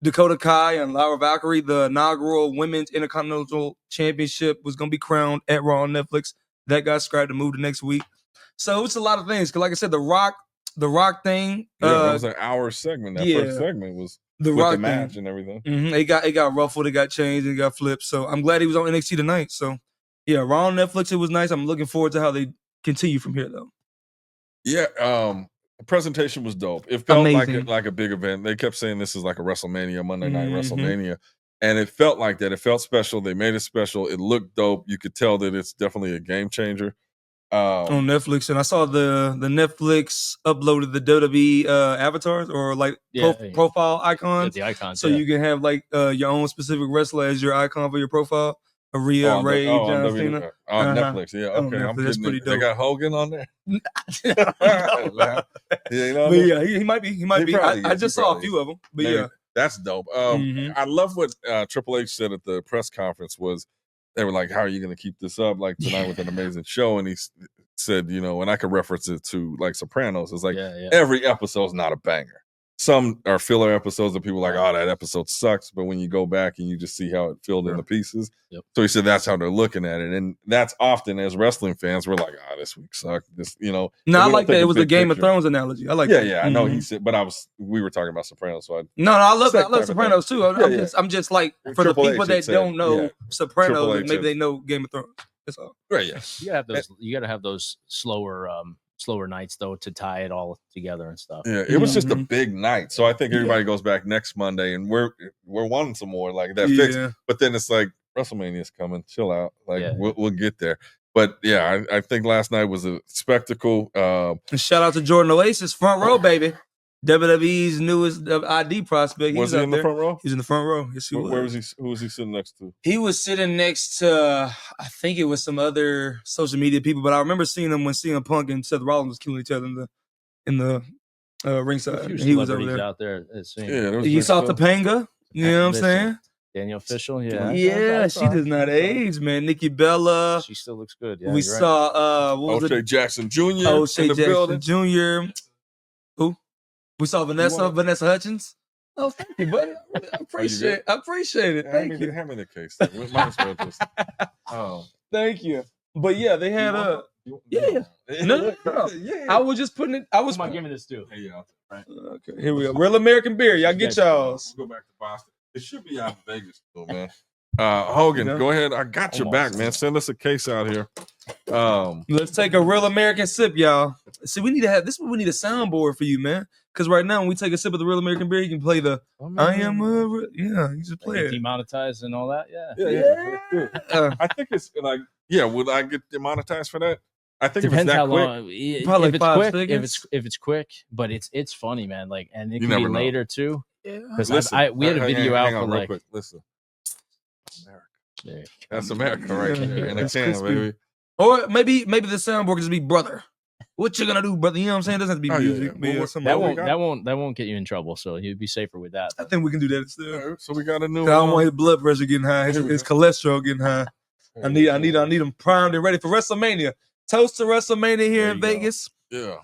Dakota Kai and Laura Valkyrie. The inaugural Women's Intercontinental Championship was going to be crowned at Raw on Netflix. That got scrapped to move to next week. So it's a lot of things. Because like I said, the Rock thing. That was an hour segment. That first segment was the with Rock the match thing. and everything. Mm-hmm. It got ruffled. It got changed. It got flipped. So I'm glad he was on NXT tonight. So yeah, Raw on Netflix. It was nice. I'm looking forward to how they continue from here, though. Yeah, the presentation was dope. It felt like a big event. They kept saying this is like a WrestleMania, Monday Night WrestleMania, and it felt like that. It felt special. They made it special. It looked dope. You could tell that it's definitely a game changer. On Netflix, and I saw the Netflix uploaded the WWE avatars or like profile icons. The icons, so you can have like your own specific wrestler as your icon for your profile. Ray, John Cena. On Netflix, yeah. Okay, Netflix. That's pretty dope. They got Hogan on there. He might be. He might be. I just saw a few of them, but maybe. Yeah, that's dope. I love what Triple H said at the press conference was they were like, "How are you going to keep this up like tonight with an amazing show?" And he said, and I could reference it to like Sopranos. It's like every episode's not a banger. Some are filler episodes that people are like, oh, that episode sucks. But when you go back and you just see how it filled in the pieces. Yep. So he said that's how they're looking at it. And that's often as wrestling fans, we're like, this week sucked. No, I like that. It was a Game of Thrones analogy. I like that. Yeah, I know he said, but we were talking about Sopranos. So I love Sopranos too. I'm just like, for the people that don't know Sopranos, maybe they know Game of Thrones. That's all. Right, yeah. You gotta have those slower nights though to tie it all together and stuff. Yeah, it was just a big night. So I think everybody goes back next Monday and we're wanting some more like that fix. But then it's like WrestleMania's coming. Chill out. Like we'll get there. But yeah, I think last night was a spectacle. And shout out to Jordan Oasis, front row, baby. WWE's newest ID prospect. Was he in the front row? He's in the front row. Yes, he was. Where was he? Who was he sitting next to? He was sitting next to, I think it was some other social media people, but I remember seeing him when CM Punk and Seth Rollins was killing each other in the ringside. He was over there. Out there. You saw Topanga. You know what I'm saying? Daniel Official, yeah, she does not age, man. Nikki Bella, she still looks good. Yeah, we saw O.J. Jackson Jr. O.J. Jackson Jr. Who? We saw Vanessa Hutchins. Oh, thank you, buddy. I appreciate it. Thank you. Hand me the case. Might as well just. Thank you. But yeah, they had No. I was just putting it. Give me this too. Hey, right. Okay, here we go. Real American beer. Y'all get y'all's. Go back to Boston. It should be out in Vegas too, man. Hogan, go ahead. I got your back, man. Send us a case out here. Let's take a real American sip, y'all. See, we need to have this. We need a soundboard for you, man. Because right now, when we take a sip of the real American beer, you can play the "I am a." You just play it. Demonetized and all that. Yeah. I think it's like, would I get demonetized for that? I think depends if it's that how quick. Long. Probably if it's 5 quick. seconds. If it's quick, but it's funny, man. Like, and it can be later too. Yeah. Because we had a video out for like. Quick. Listen. America. That's America right there. And a can, baby. Or maybe the soundboard can just be brother. What you gonna do, brother? You know what I'm saying? It doesn't have to be music. That won't get you in trouble. So you'd be safer with that. I think we can do that still. Right, so we got a new. I don't want his blood pressure getting high. His cholesterol getting high. I need him primed and ready for WrestleMania. Toast to WrestleMania here in Vegas. Yeah.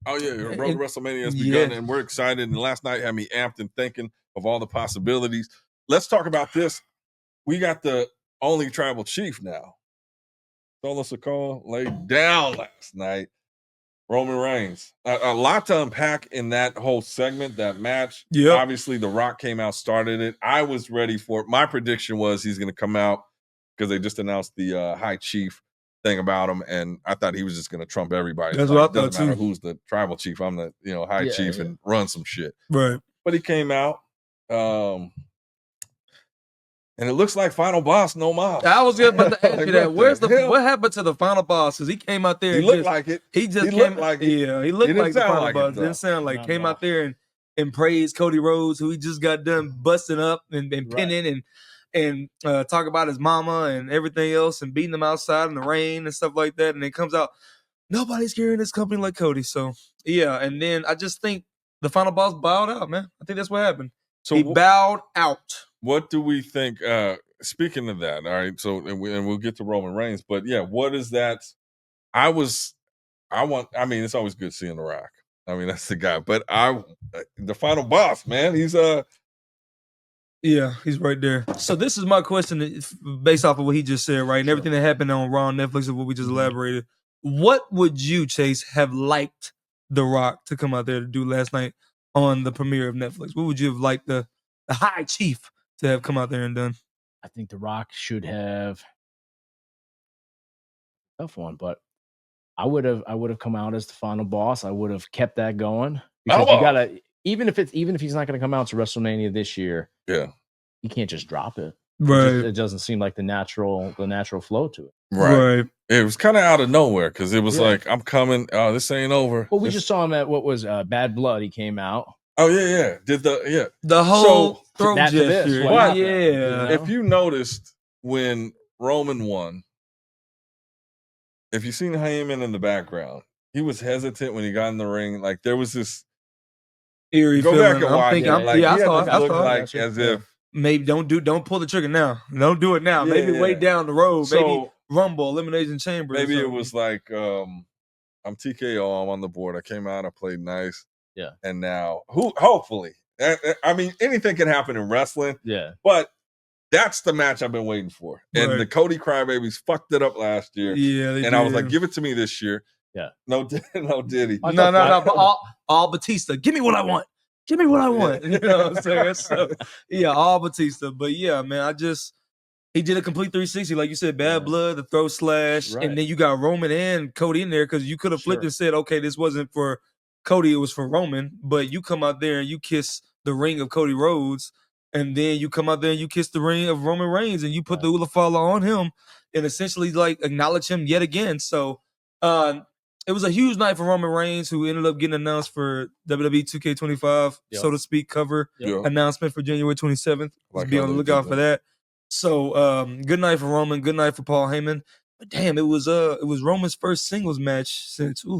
Oh yeah, Road to WrestleMania has begun, and we're excited. And last night had me amped and thinking of all the possibilities. Let's talk about this. We got the only tribal chief now. Solo Sikoa laid down last night. Roman Reigns. A lot to unpack in that whole segment, that match. Yep. Obviously, The Rock came out, started it. I was ready for it. My prediction was he's going to come out because they just announced the High Chief thing about him, and I thought he was just going to trump everybody. That's what I thought doesn't matter too. who's the tribal chief. I'm the High Chief and run some shit. Right. But he came out. And it looks like Final Boss, no more. I was just about to ask you that. What happened to the Final Boss? Because he came out there. He looked like it. He just looked like it. Yeah, he looked like the Final Boss. Didn't sound like came out there and and praise Cody Rhodes, who he just got done busting up and pinning and talk about his mama and everything else and beating him outside in the rain and stuff like that. And it comes out, nobody's carrying this company like Cody. So, yeah. And then I just think the final boss bowed out, man. I think that's what happened. So he bowed out. What do we think? Speaking of that, all right. So, and we'll get to Roman Reigns, but yeah, what is that? I mean, it's always good seeing The Rock. I mean, that's the guy. But the final boss, man, he's yeah, he's right there. So this is my question based off of what he just said, right? And everything that happened on Raw and Netflix and what we just elaborated. What would you, Chase, have liked The Rock to come out there to do last night on the premiere of Netflix? What would you have liked the High Chief to have come out there and done? I think The Rock should have tough one, but I would have come out as the final boss. I would have kept that going because you gotta even if he's not gonna come out to WrestleMania this year, yeah, you can't just drop it. Right. It doesn't seem like the natural flow to it. Right. It was kind of out of nowhere because it was like, I'm coming. Oh, this ain't over. Well, we just saw him at what was Bad Blood. He came out. Oh yeah. Did the whole throat gesture? If you noticed when Roman won, if you seen Heyman in the background, he was hesitant when he got in the ring. Like there was this eerie go feeling. back and watch. I saw like as if maybe don't pull the trigger now. Don't do it now. Maybe way down the road. So, maybe Rumble, Elimination Chamber. Maybe it was like I'm TKO. I'm on the board. I came out. I played nice. Yeah. And now, hopefully, I mean, anything can happen in wrestling. Yeah. But that's the match I've been waiting for. And the Cody Crybabies fucked it up last year. Yeah. And I was like, give it to me this year. Yeah. No Diddy. No. But all Batista. Give me what I want. Give me what I want. You know what I'm saying? So, yeah, all Batista. But yeah, man, he did a complete 360. Like you said, Bad Blood, the throat slash. Right. And then you got Roman and Cody in there because you could have flipped and said, okay, this wasn't for Cody, it was for Roman. But you come out there and you kiss the ring of Cody Rhodes. And then you come out there and you kiss the ring of Roman Reigns and you put the Ula Fala on him and essentially like acknowledge him yet again. So it was a huge night for Roman Reigns, who ended up getting announced for WWE 2K25, so to speak, cover announcement for January 27th. Be on the lookout for that. So good night for Roman, good night for Paul Heyman. But damn, it was Roman's first singles match since I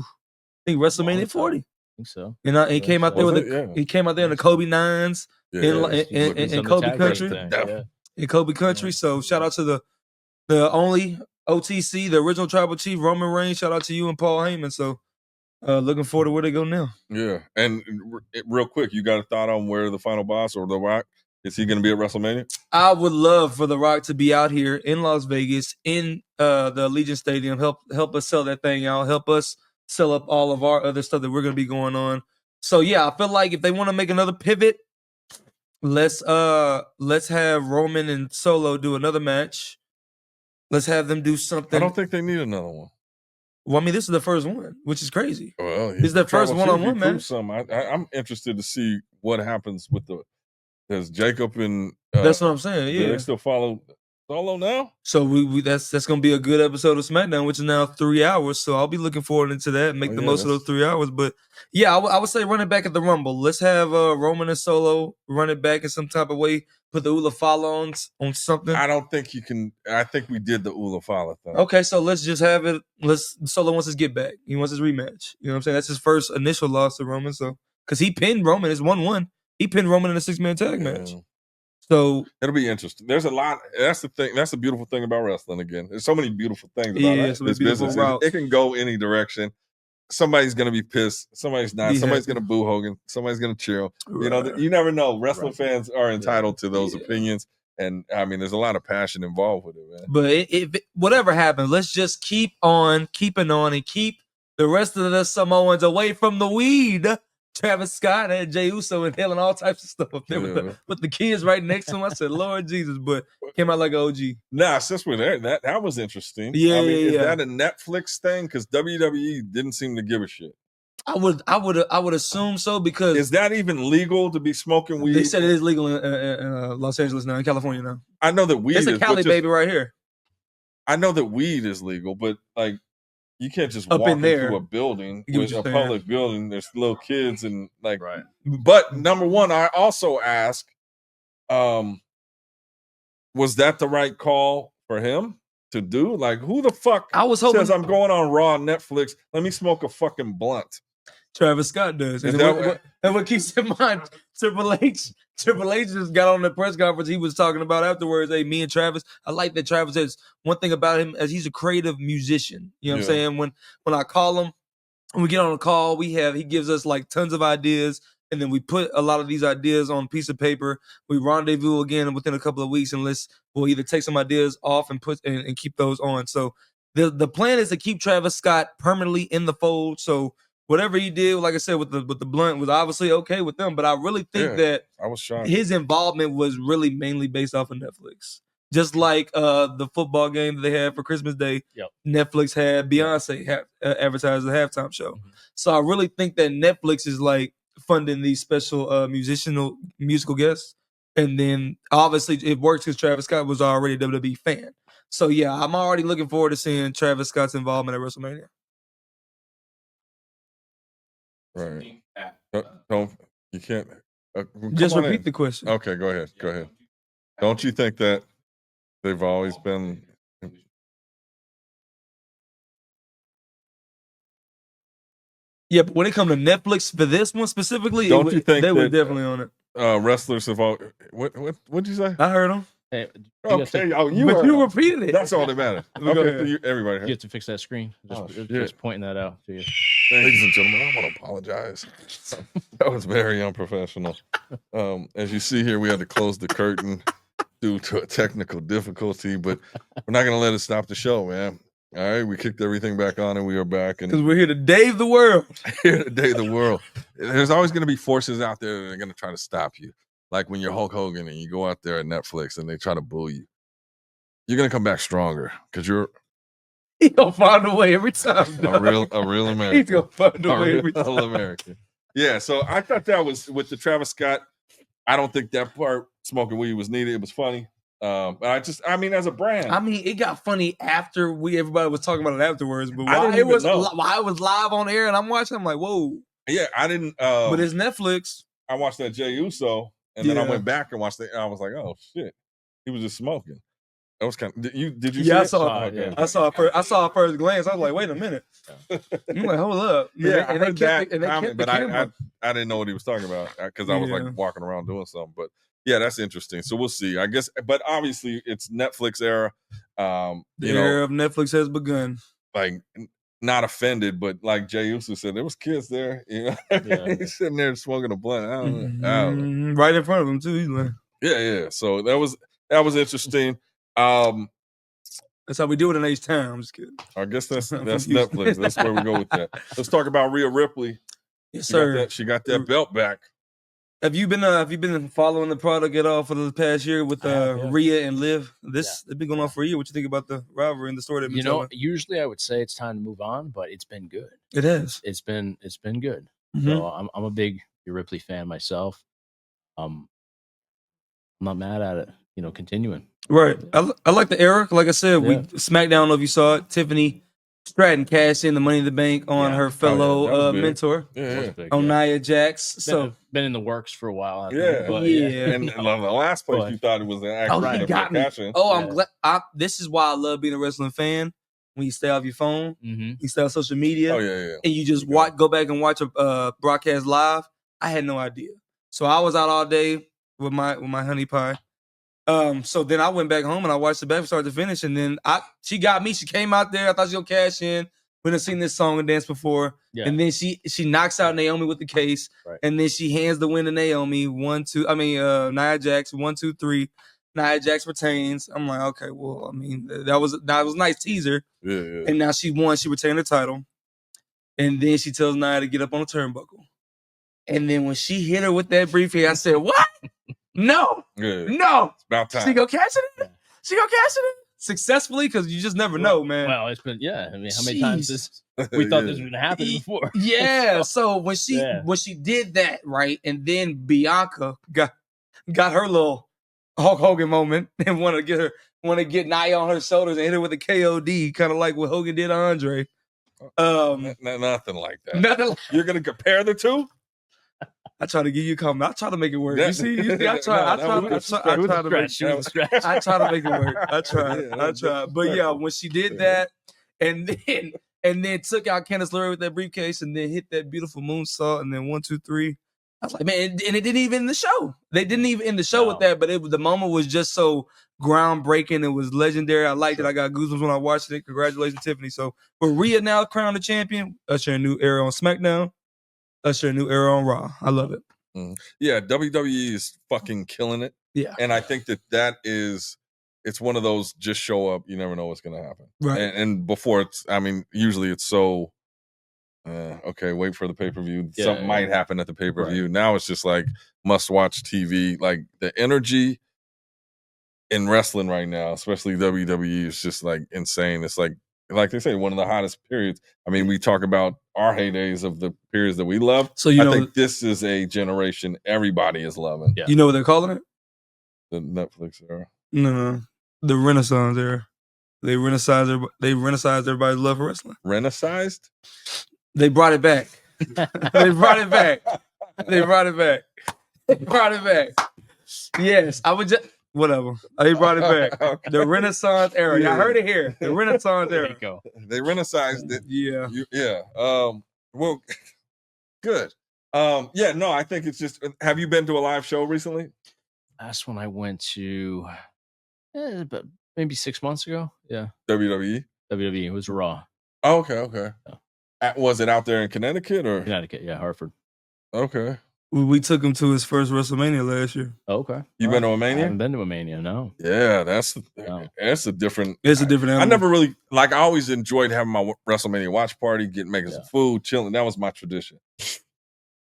think WrestleMania 40. I think so. And he came out there he came out there in the Kobe 9s in Kobe Country. In Kobe Country. So shout out to the only OTC, the original Tribal Chief, Roman Reigns. Shout out to you and Paul Heyman. So looking forward to where they go now. Yeah. And real quick, you got a thought on where the final boss or The Rock, is he going to be at WrestleMania? I would love for The Rock to be out here in Las Vegas in the Allegiant Stadium. Help us sell that thing out. Help us sell up all of our other stuff that we're going to be going on. So yeah, I feel like if they want to make another pivot, let's have Roman and Solo do another match. Let's have them do something. I don't think they need another one. Well, I mean, this is the first one, which is crazy. Well, this is the first one-on-one match. I'm interested to see what happens with there's Jacob and that's what I'm saying. Yeah, they still follow Solo now. So we that's going to be a good episode of SmackDown, which is now 3 hours. So I'll be looking forward into that and make the most of those 3 hours. But yeah, I would say run it back at the Rumble. Let's have Roman and Solo run it back in some type of way. Put the Ula Fala on something. I don't think you can. I think we did the Ula Fala thing. Okay, so let's just have it. Solo wants his get back. He wants his rematch. You know what I'm saying? That's his first initial loss to Roman. So because he pinned Roman, it's 1-1. He pinned Roman in a 6-man tag match. So it'll be interesting. There's a lot. That's the thing. That's the beautiful thing about wrestling. Again, there's so many beautiful things about this business. It can go any direction. Somebody's gonna be pissed. Somebody's not. Somebody's gonna boo Hogan. Somebody's gonna cheer him. You know, you never know. Wrestling fans are entitled to those opinions, and I mean, there's a lot of passion involved with it, man. But whatever happens, let's just keep on keeping on and keep the rest of the Samoans away from the weed. Travis Scott and Jey Uso inhaling all types of stuff up there with the kids right next to him. I said, Lord Jesus, but came out like an OG. Nah, since we're there, that was interesting. Yeah, I mean, is that a Netflix thing? Because WWE didn't seem to give a shit. I would assume so, because is that even legal to be smoking weed? They said it is legal in Los Angeles now, in California now. I know that weed it's a Cali baby right here. I know that weed is legal, but like you can't just Up walk in there. into a building I get what with you're a saying. public building. There's little kids and like. Right. But number one, I also ask, was that the right call for him to do? Like, who the fuck I was hoping says I'm going on Raw Netflix? Let me smoke a fucking blunt. Travis Scott does. Is And that what keeps in mind, Triple H just got on the press conference. He was talking about afterwards, hey, me and Travis, I like that Travis says one thing about him as he's a creative musician. You know what I'm saying? When I call him, when we get on a call, he gives us like tons of ideas. And then we put a lot of these ideas on a piece of paper. We rendezvous again within a couple of weeks, and we'll either take some ideas off and put and keep those on. So the plan is to keep Travis Scott permanently in the fold. So whatever he did, like I said, with the blunt was obviously okay with them. But I really think that I was shocked. His involvement was really mainly based off of Netflix. Just like the football game that they had for Christmas Day, Netflix had Beyonce advertised the halftime show. Mm-hmm. So I really think that Netflix is like funding these special musical guests. And then obviously it works because Travis Scott was already a WWE fan. So yeah, I'm already looking forward to seeing Travis Scott's involvement at WrestleMania. Right. Don't you can't just repeat the question. Okay, go ahead. Go ahead. Don't you think that they've always been? Yeah, but when it comes to Netflix for this one specifically, don't you think they were definitely on it? Wrestlers have all. What'd you say? I heard them. Hey, okay, you repeated it. That's all that matters. Okay, everybody heard. You have to fix that screen. Just pointing that out to you. Ladies and gentlemen, I want to apologize. That was very unprofessional. As you see here, we had to close the curtain due to a technical difficulty, but we're not going to let it stop the show, man. All right, we kicked everything back on, and we are back. Because we're here to Dave the world. Here to Dave the world. There's always going to be forces out there that are going to try to stop you. Like when you're Hulk Hogan and you go out there at Netflix and they try to boo you. You're going to come back stronger because you're He gonna find a way every time. a real American. He's gonna find a way every time. American. Yeah, so I thought that was with the Travis Scott. I don't think that part smoking weed was needed. It was funny. I mean, as a brand. I mean, it got funny after everybody was talking about it afterwards. But I while didn't even know. While it was live on air and I'm watching, I'm like, whoa. Yeah, I didn't. But it's Netflix. I watched that Jey Uso, and then I went back and watched it. And I was like, oh shit, he was just smoking. That was kind of. Did you? Yeah, see I saw it. I saw it first glance. I was like, wait a minute. I'm like, hold up. Yeah, I heard that comment, but I didn't know what he was talking about because I was like walking around doing something. But yeah, that's interesting. So we'll see. I guess, but obviously it's Netflix era. The era of Netflix has begun. Like, not offended, but like Jey Uso said, there was kids there. You know, he's sitting there smoking a blunt. I don't know. Right in front of him too. Yeah. So that was interesting. That's how we do it in H-Town. I'm just kidding. I guess that's Netflix. That's where we go with that. Let's talk about Rhea Ripley. Yes, sir. She got that belt back. Have you been following the product at all for the past year with Rhea and Liv? It's been going on for a year. What you think about the rivalry and the story that telling? Usually I would say it's time to move on, but it's been good. It has. It's been good. Mm-hmm. So I'm a big Ripley fan myself. I'm not mad at it. Continuing. Right. I like the era. Like I said, we SmackDown. I don't know if you saw it. Tiffany Stratton cashed in the Money in the Bank on her fellow mentor, on Nia Jax. So been in the works for a while. And the last place you thought it was an actual he got me. I'm glad. This is why I love being a wrestling fan. When you stay off your phone, you stay off social media, and you just go back and watch a broadcast live. I had no idea. So I was out all day with my honey pie. So then I went back home and I watched the back from start to finish, and then she got me. She came out there. I thought she was gonna cash in. We done seen this song and dance before, and then she knocks out Naomi with the case, and then she hands the win to Naomi. Nia Jax 1, 2, 3. Nia Jax retains. I'm like, okay, well, I mean, that was a nice teaser. Yeah. And now she won. She retained the title, and then she tells Nia to get up on the turnbuckle, and then when she hit her with that briefcase, I said, what? No. It's about time. She go catch it? She go catch it? Successfully? Because you just never know, man. Well, it's been, I mean, how many times we thought this was going to happen before? Yeah. So when she did that, right, and then Bianca got her little Hulk Hogan moment and want to get Nia on her shoulders and hit her with a KOD, kind of like what Hogan did to Andre. Nothing like that. Nothing. You're gonna compare the two? I try to give you a comment. I try to make it work. You see, I try to make it work. I try. But yeah, when she did that, and then took out Candice LeRae with that briefcase, and then hit that beautiful moonsault, and then 1, 2, 3. I was like, man, and it didn't even end the show. They didn't even end the show with that, but the moment was just so groundbreaking. It was legendary. I liked it. I got goosebumps when I watched it. Congratulations, Tiffany. So, for Rhea now crowned the champion, usher a new era on SmackDown, usher a new era on Raw. I love it. Yeah, WWE is fucking killing it. Yeah. And I think that is, it's one of those just show up, you never know what's going to happen. Right. And before usually it's so, okay, wait for the pay-per-view. Something might happen at the pay-per-view. Right. Now it's just like must-watch TV. Like the energy in wrestling right now, especially WWE, is just like insane. It's like they say, one of the hottest periods. I mean, we talk about our heydays of the periods that we love. So I think this is a generation everybody is loving. Yeah. You know what they're calling it? The Netflix era. No. The Renaissance era. They renaissance everybody's love for wrestling. Renaissanced? They brought it back. They brought it back. Yes, I would just whatever. They brought it back. Okay. The Renaissance era. Yeah. I heard it here. The Renaissance era. There you go. They renaissanced it. Yeah. Well, good. I think it's just. Have you been to a live show recently? Last one I went to, but maybe 6 months ago. Yeah. WWE. It was Raw. Oh, okay. Yeah. Was it out there in Connecticut or Connecticut? Yeah, Hartford. Okay. We took him to his first WrestleMania last year. Okay. You been to a Mania? I haven't been to a Mania, no. Yeah, that's a different. It's a different animal. I never really I always enjoyed having my WrestleMania watch party, making some food, chilling. That was my tradition.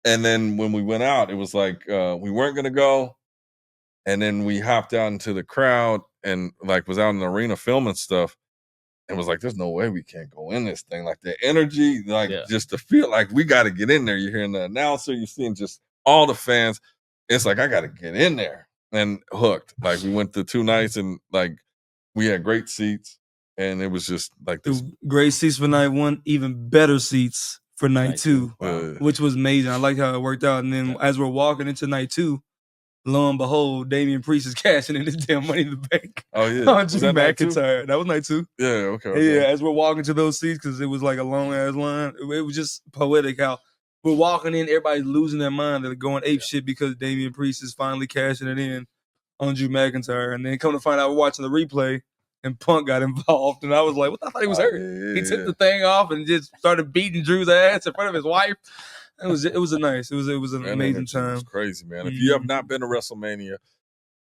And then when we went out, it was like we weren't gonna go, and then we hopped out into the crowd and was out in the arena filming stuff. And was like, there's no way we can't go in this thing. Like the energy, just to feel like we got to get in there. You're hearing the announcer, you're seeing just all the fans. It's like, I got to get in there and hooked. Like we went to 2 nights and we had great seats. And it was just like this. Great seats for night 1, even better seats for night 2, which was amazing. I like how it worked out. And then as we're walking into night 2, lo and behold, Damian Priest is cashing in his damn Money in the Bank. Oh, yeah. On Drew McIntyre. That was night 2. Yeah, okay. Yeah, as we're walking to those seats, because it was like a long-ass line, it was just poetic how we're walking in, everybody's losing their mind. They're going ape shit because Damian Priest is finally cashing it in on Drew McIntyre. And then come to find out, we're watching the replay, and Punk got involved. And I was like, what the fuck? He was hurt. Yeah. He took the thing off and just started beating Drew's ass in front of his wife. It was an amazing time. It was crazy, man. If you have not been to WrestleMania,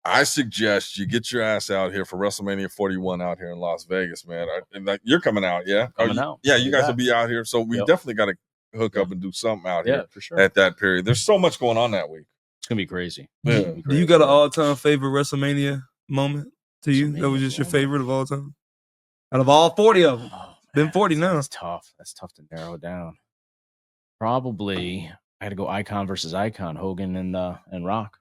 I suggest you get your ass out here for WrestleMania 41 out here in Las Vegas, man. You're coming out, yeah? Coming out. Yeah, you guys will be out here. So we definitely got to hook up and do something out here for sure. At that period. There's so much going on that week. It's going to be crazy. Yeah. Do you got an all-time favorite WrestleMania moment to you? That was just your favorite of all time? Out of all 40 of them. Been 40 now. That's tough. That's tough to narrow down. Probably, I had to go icon versus icon, Hogan and Rock.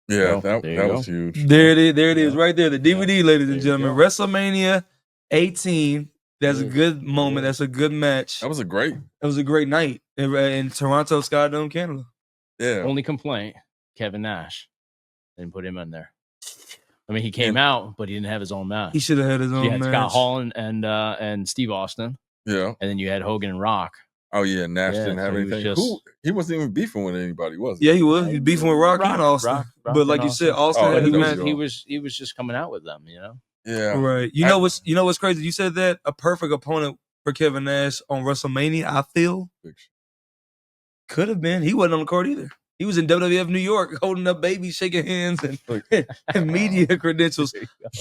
Yeah, that was huge. There it is, right there. The DVD, ladies and gentlemen. WrestleMania 18. That's a good moment. That's a good match. That was a great night in Toronto, Skydome, Canada. Yeah. Only complaint, Kevin Nash. Didn't put him in there. I mean, he came out, but he didn't have his own match. He should have had his own match. You had Scott Hall and Steve Austin. Yeah. And then you had Hogan and Rock. Oh, yeah, Nash didn't have anything. He wasn't even beefing with anybody, was he? Yeah, he was. He was beefing with Rock and Austin. Rock but like you said, Austin had his match. He was just coming out with them, you know? Yeah. Right. You know what's crazy? You said that a perfect opponent for Kevin Nash on WrestleMania, I feel, could have been. He wasn't on the card either. He was in WWF New York holding up babies, shaking hands, and media credentials.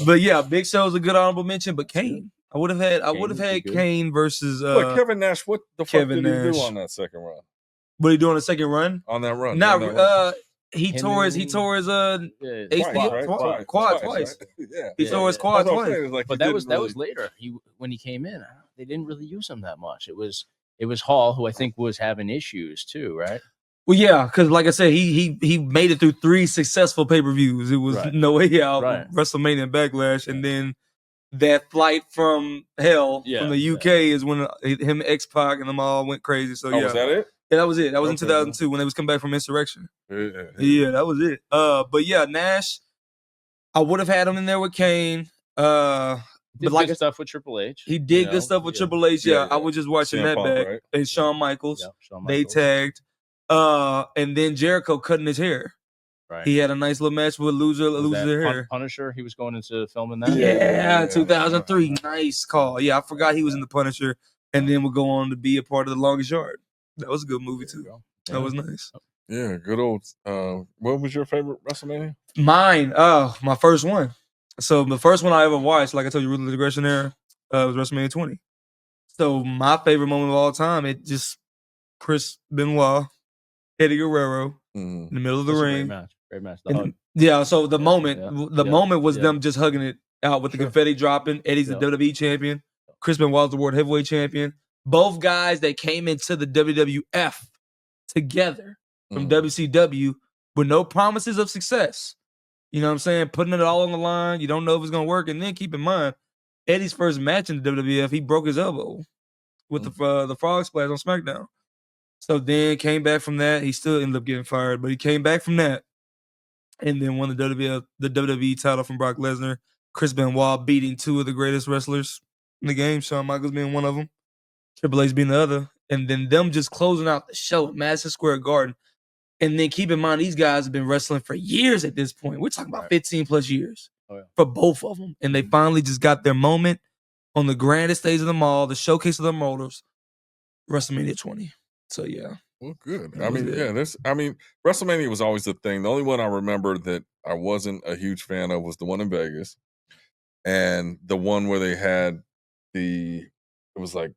But yeah, Big Show is a good honorable mention. But Kane, I would have had Kane versus Kevin Nash. What the fuck did he do on that second run? What he do on the second run? On that run? He tore his quad twice. Yeah. He tore his quad twice. But that was later. When he came in, they didn't really use him that much. It was Hall, who I think was having issues too, right? Well, yeah, because like I said, he made it through 3 successful pay-per-views. It was No Way Out, WrestleMania, and Backlash, and then that flight from hell from the UK is when him, X-Pac, and them all went crazy. So was that it? Yeah, that was it. That was in 2002 when they was coming back from Insurrection. Yeah, that was it. But yeah, Nash, I would have had him in there with Kane. Did but good stuff with Triple H. He did good stuff with Triple H. Yeah, I was just watching that back. Right? And Shawn Michaels. They tagged. And then Jericho cutting his hair. Right. He had a nice little match with loser hair. Punisher, he was going into filming that. Yeah, 2003. Nice call. Yeah, I forgot he was in the Punisher, and then would go on to be a part of The Longest Yard. That was a good movie too. That was nice. Yeah, good old. What was your favorite WrestleMania? Mine. My first one. So the first one I ever watched, like I told you, Ruthless Aggression era, was WrestleMania 20. So my favorite moment of all time, it just Chris Benoit, Eddie Guerrero in the middle of the ring. Great match. Yeah. So the moment was them just hugging it out with the confetti dropping. Eddie's the WWE champion. Chris Benoit's the World Heavyweight champion. Both guys that came into the WWF together from WCW with no promises of success. You know what I'm saying? Putting it all on the line. You don't know if it's going to work. And then keep in mind, Eddie's first match in the WWF, he broke his elbow with the frog splash on SmackDown. So then came back from that. He still ended up getting fired, but he came back from that and then won the WWE title from Brock Lesnar. Chris Benoit beating two of the greatest wrestlers in the game, Shawn Michaels being one of them, Triple H being the other. And then them just closing out the show at Madison Square Garden. And then keep in mind, these guys have been wrestling for years at this point. We're talking about 15 plus years for both of them. And they finally just got their moment on the grandest stage of them all, the showcase of the motors, WrestleMania 20. So, yeah. Well, good. WrestleMania was always the thing. The only one I remember that I wasn't a huge fan of was the one in Vegas. And the one where they had it was like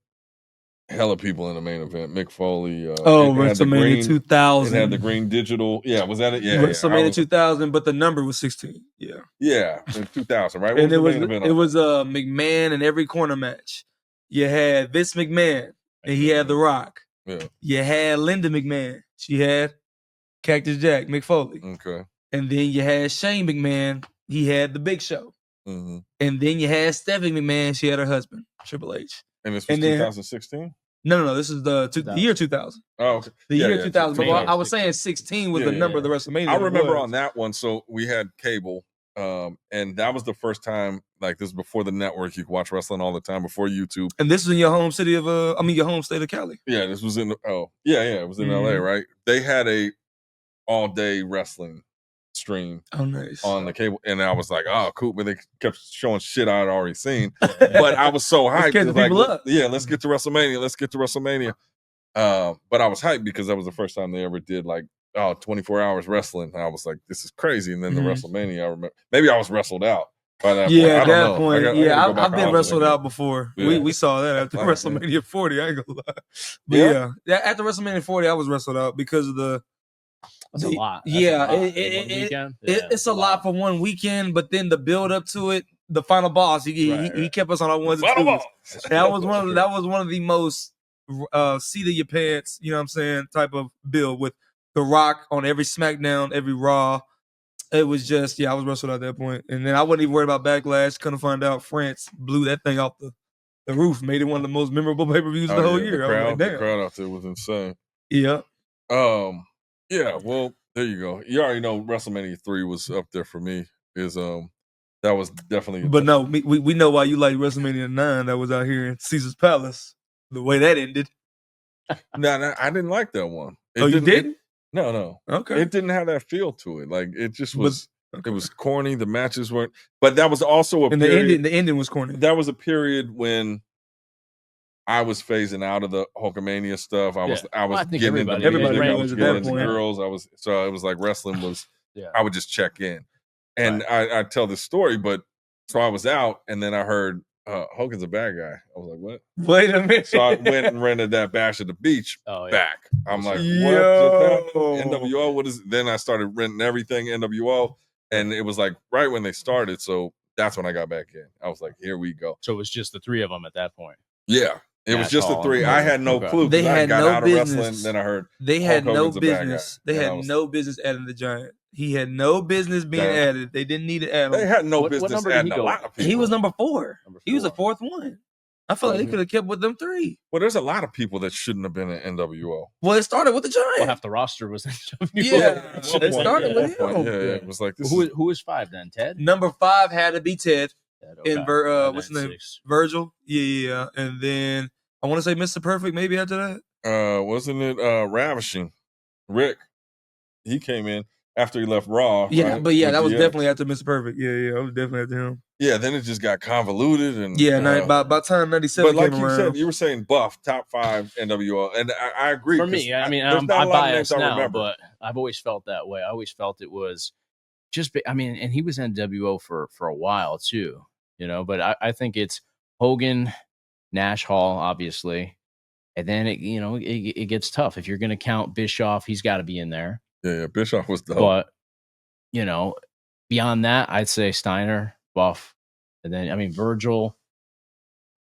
hella people in the main event. Mick Foley. WrestleMania 2000. It had the green digital. Yeah, was that it? Yeah. WrestleMania 2000, but the number was 16. Yeah. Yeah, 2000, right? And it was McMahon in every corner match. You had Vince McMahon, and he had The Rock. Yeah. You had Linda McMahon. She had Cactus Jack, Mick Foley. Okay. And then you had Shane McMahon. He had The Big Show. Mm-hmm. And then you had Stephanie McMahon. She had her husband, Triple H. And this was 2016? No. This is the year 2000. Oh, okay. The year 2000. But I was saying 16 was the number of the WrestleMania. I remember on that one, so we had cable, and that was the first time, like this was before the network, you could watch wrestling all the time, before YouTube. And this was in your home city of, your home state of Cali. Yeah, this was in, it was in LA, right? They had a all-day wrestling stream on the cable, and I was like, oh, cool, but they kept showing shit I had already seen. But I was so hyped. Let's get to WrestleMania. But I was hyped because that was the first time they ever did 24 hours wrestling. And I was like, this is crazy. And then the WrestleMania, I remember, maybe I was wrestled out by that point. At that point. I've been wrestled out before. Yeah. We saw that after WrestleMania 40. I ain't gonna lie. But after WrestleMania 40, I was wrestled out because of the. That's a lot. It's a lot for one weekend, but then the build up to it, the final boss, he kept us on our ones and twos. That was one of the most seat of your pants, you know what I'm saying, type of build with The Rock on every SmackDown, every Raw. It was just, I was wrestled at that point. And then I wasn't even worried about Backlash. Couldn't find out France blew that thing off the roof, made it one of the most memorable pay-per-views of the whole year. The crowd out there was insane. Yeah. Yeah, well, there you go. You already know WrestleMania 3 was up there for me. That was definitely. But no, we know why you like WrestleMania 9 that was out here in Caesar's Palace. The way that ended. No, I didn't like that one. You didn't? No. Okay. It didn't have that feel to it. Like it just was. It was corny. The matches weren't. But that was also the ending was corny. That was a period when I was phasing out of the Hulkamania stuff. I was getting into girls. It was like wrestling was. I would just check in, and I tell this story. But so I was out, and then I heard Hogan's a bad guy. I was like, what? Wait a minute. So I went and rented that Bash at the Beach back. I'm like, what? NWO. What is? Then I started renting everything NWO, and it was like right when they started. So that's when I got back in. I was like, here we go. So it was just the three of them at that point. Yeah. It was just the three. I had no clue. They had I got no out business. of wrestling. Then I heard they had no business. They had no business adding the Giant. He had no business being added. They didn't need to add him. They had no What business number did adding he a go lot of people. He was number 4. Number He was the 4. 4th one. I feel like they could have kept with them 3. Well, there's a lot of people that shouldn't have been in NWO. Well, it started with the Giant. Well, half the roster was in NWO. Yeah, It started with him. Yeah, it was like this. Who was 5 then? Ted? Number 5 had to be Ted. Okay. And what's his name? 6. Virgil. Yeah. And then I want to say Mr. Perfect maybe after that. Wasn't it Ravishing? Rick. He came in after he left Raw. Yeah, right? but yeah, that was DX. definitely after Mr. Perfect. Yeah, it was definitely after him. Yeah, then it just got convoluted and By time 97 but like came you around. said, you were saying Buff top 5 NWO, and I agree. For me, I mean, I'm biased now, but I've always felt that way. I always felt it was just. I mean, and he was in NWO for a while too, But I think it's Hogan, Nash, Hall, obviously, and then it gets tough if you're going to count Bischoff. He's got to be in there. Yeah, Bischoff was dope. But beyond that, I'd say Steiner, Buff, and then Virgil.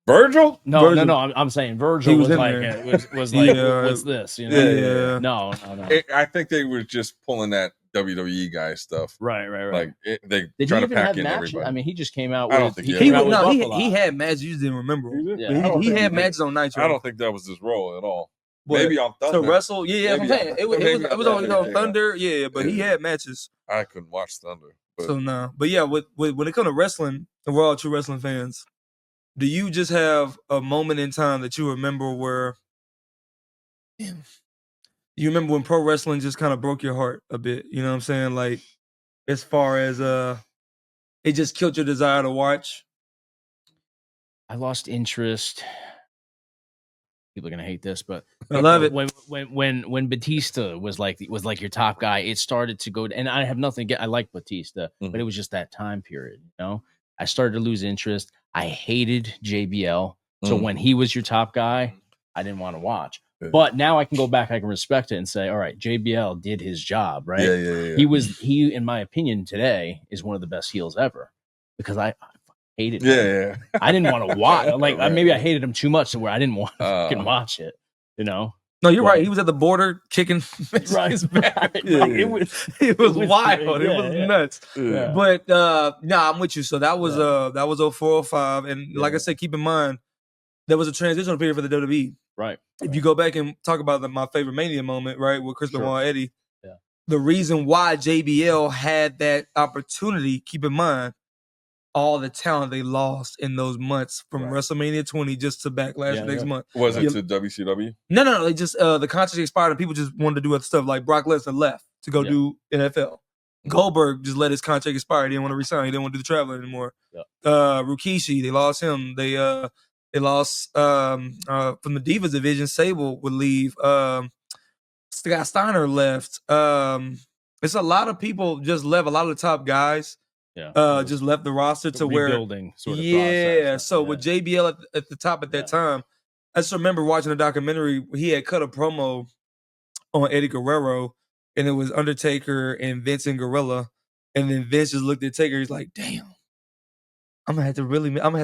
Virgil? No. I'm saying Virgil was like was like what's this? Yeah. No. I think they were just pulling that WWE guy stuff. Right. Like they Did try he to even pack have in matches? everybody. I mean, he just came out. I don't with, think he he came had- out with Buff a lot. he had matches. You just didn't remember. Yeah. He had matches on Nitro. I don't think that was his role at all. But Maybe on Thunder. to wrestle, I'm saying it was on Thunder. But he Yeah. had matches. I couldn't watch Thunder. But So no, but yeah, when it comes to wrestling, and we're all true wrestling fans, do you just have a moment in time that you remember where you remember when pro wrestling just kind of broke your heart a bit? You know what I'm saying? Like as far as it just killed your desire to watch. I lost interest. People are gonna hate this, but I love it. When Batista was like your top guy, it started to go. And I have nothing. I like Batista, but it was just that time period. I started to lose interest. I hated JBL. So when he was your top guy, I didn't want to watch. Yeah. But now I can go back. I can respect it and say, all right, JBL did his job, right? Yeah. He, in my opinion, today is one of the best heels ever because I hated him. Yeah. I didn't want to watch. Maybe I hated him too much to where I didn't want to watch it. No, you're right. He was at the border kicking his back. It was wild. It was nuts. Yeah. But I'm with you. So that was 0405. And like I said, keep in mind there was a transitional period for the WWE. Right. If you go back and talk about my favorite Mania moment, right, with Chris Benoit and Eddie, the reason why JBL had that opportunity, keep in mind, all the talent they lost in those months from WrestleMania 20 just to Backlash next month. Was it to WCW? No. They just the contract expired and people just wanted to do other stuff. Like Brock Lesnar left to go do NFL. Goldberg just let his contract expire. He didn't want to resign. He didn't want to do the traveling anymore. Rikishi, they lost him. They lost from the Divas division. Sable would leave. Scott Steiner left. It's a lot of people just left. A lot of the top guys. Just left the roster to where rebuilding sort of process. So with JBL at the top at that time, I just remember watching a documentary. He had cut a promo on Eddie Guerrero, and it was Undertaker and Vince and Gorilla, and then Vince just looked at Taker. He's like, "Damn, I'm gonna have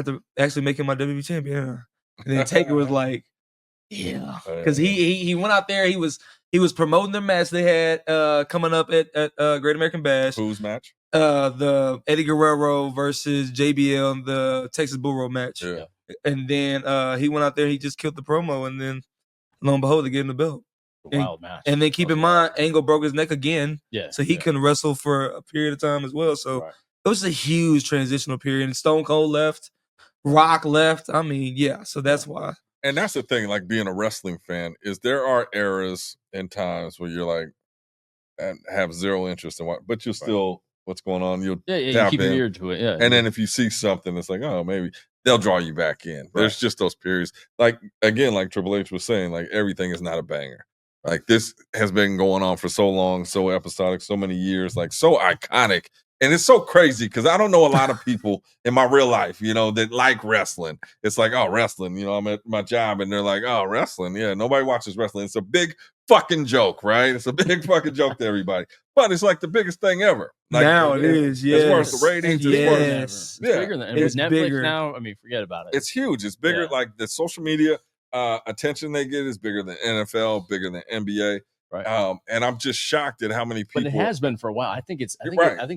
to actually make him my WWE champion." And then Taker was like, "Yeah," because he went out there. He was promoting the match they had coming up at Great American Bash. Whose match? The Eddie Guerrero versus JBL in the Texas Bull Rope match. Yeah. And then he went out there, he just killed the promo, and then lo and behold, they gave him the belt. Wild match. And then keep in mind, Angle broke his neck again. Yeah. So he couldn't wrestle for a period of time as well. So it was a huge transitional period. And Stone Cold left, Rock left. I mean, so that's why. And that's the thing, like being a wrestling fan, is there are eras and times where you're like, and have zero interest in what, but you'll still, what's going on, you'll you keep your ear to it, And then if you see something, it's like, oh, maybe they'll draw you back in. There's just those periods. Like, again, like Triple H was saying, like everything is not a banger. Like this has been going on for so long, so episodic, so many years, like so iconic. And it's so crazy because I don't know a lot of people in my real life, that like wrestling. It's like, oh, wrestling, I'm at my job and they're like, oh, wrestling. Yeah, nobody watches wrestling. It's a big fucking joke, right? It's a big fucking joke to everybody. But it's like the biggest thing ever. Like, now it is, as far as the ratings, it's bigger than with Netflix bigger. now. I mean, forget about it. It's huge. It's bigger. Like the social media attention they get is bigger than NFL, bigger than NBA. Right. And I'm just shocked at how many people. But it has been for a while. I think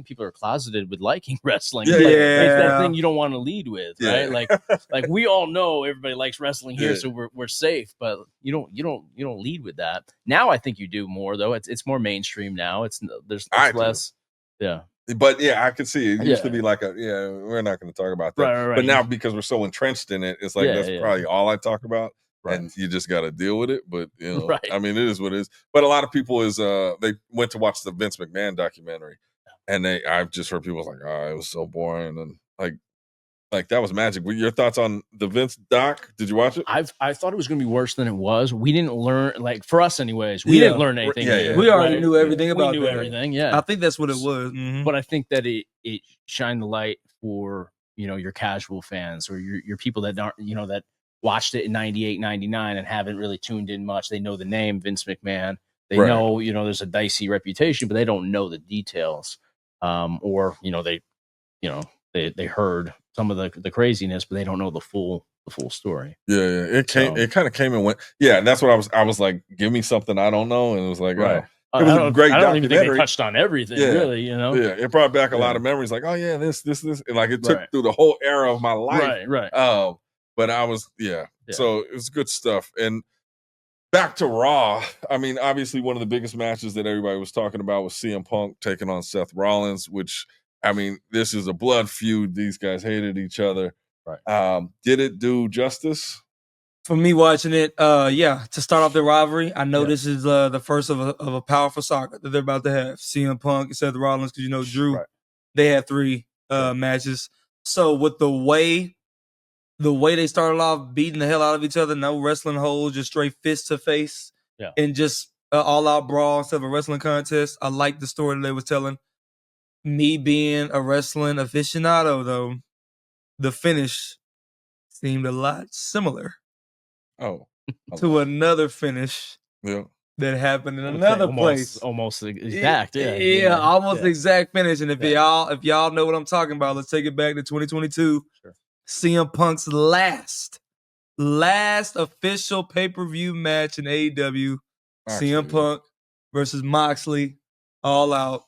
people are closeted with liking wrestling. Yeah, It's that thing you don't want to lead with, Yeah. right? Like we all know everybody likes wrestling here, Yeah. so we're safe. But you don't lead with that. Now I think you do more though. It's more mainstream now. There's less. Yeah. But yeah, I could see it. It used to be like we're not going to talk about that. Right. But now because we're so entrenched in it, it's like that's probably all I talk about. Right. And you just got to deal with it. But, Right. I mean, it is what it is. But a lot of people they went to watch the Vince McMahon documentary. And I've just heard people like, oh, it was so boring. And like that was magic. What your thoughts on the Vince doc? Did you watch it? I thought it was going to be worse than it was. We didn't learn, like for us anyways, we didn't learn anything. Yeah. We already knew everything about we knew everything. Yeah. I think that's what it was. Mm-hmm. But I think that it shined the light for, your casual fans or your people that aren't, that watched it in 98, 99 and haven't really tuned in much. They know the name Vince McMahon. They know, there's a dicey reputation, but they don't know the details. Or, they heard some of the craziness, but they don't know the full story. Yeah. It kind of came and went. Yeah. And that's what I was like, give me something I don't know. And it was like, right. It was a great documentary. I don't even think they touched on everything, really, Yeah, it brought back a lot of memories. Like, oh yeah, this, and like it took through the whole era of my life. Right. But I was, so it was good stuff. And back to Raw. I mean, obviously one of the biggest matches that everybody was talking about was CM Punk taking on Seth Rollins, which, I mean, this is a blood feud. These guys hated each other. Right. Did it do justice? For me watching it, to start off the rivalry, I know this is the first of a powerful saga that they're about to have. CM Punk and Seth Rollins, because Drew, they had 3 matches. So with the way they started off beating the hell out of each other, no wrestling holds, just straight fist to face, and just all out brawl instead of a wrestling contest. I like the story that they was telling. Me being a wrestling aficionado, though, the finish seemed a lot similar. To another finish that happened in another place. Almost exact. Almost exact finish. And if y'all know what I'm talking about, let's take it back to 2022. Sure. CM Punk's last official pay-per-view match in AEW. CM Punk versus Moxley, all out.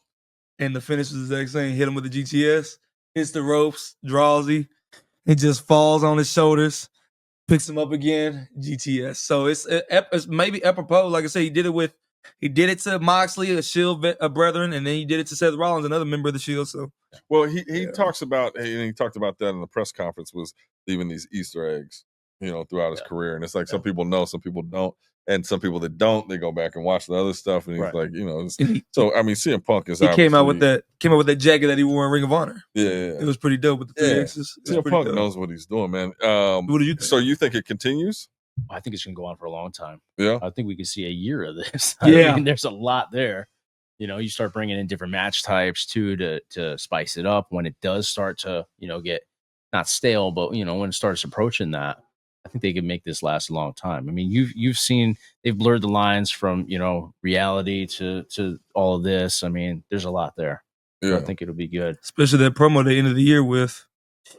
And the finish was the exact same. Hit him with the GTS, hits the ropes, draws he just falls on his shoulders. Picks him up again, GTS. So it's maybe apropos. Like I said, he did it to Moxley, a Shield brethren, and then he did it to Seth Rollins, another member of the Shield. So, well, he talks about, and he talked about that in the press conference, was leaving these Easter eggs, throughout his career, and it's like some people know, some people don't, and some people that don't, they go back and watch the other stuff, and he's like, so I mean, CM Punk is he came out with that jacket that he wore in Ring of Honor. Yeah. It was pretty dope with the 3 X's. CM Punk knows what he's doing, man. What do you think? So you think it continues? I think it's going to go on for a long time. Yeah. I think we could see a year of this. Yeah. I mean, there's a lot there. You start bringing in different match types too to spice it up when it does start to, get not stale, but when it starts approaching that. I think they can make this last a long time. I mean, you've seen they've blurred the lines from reality to all of this. I mean, there's a lot there. Yeah. I think it'll be good, especially that promo they ended the year with.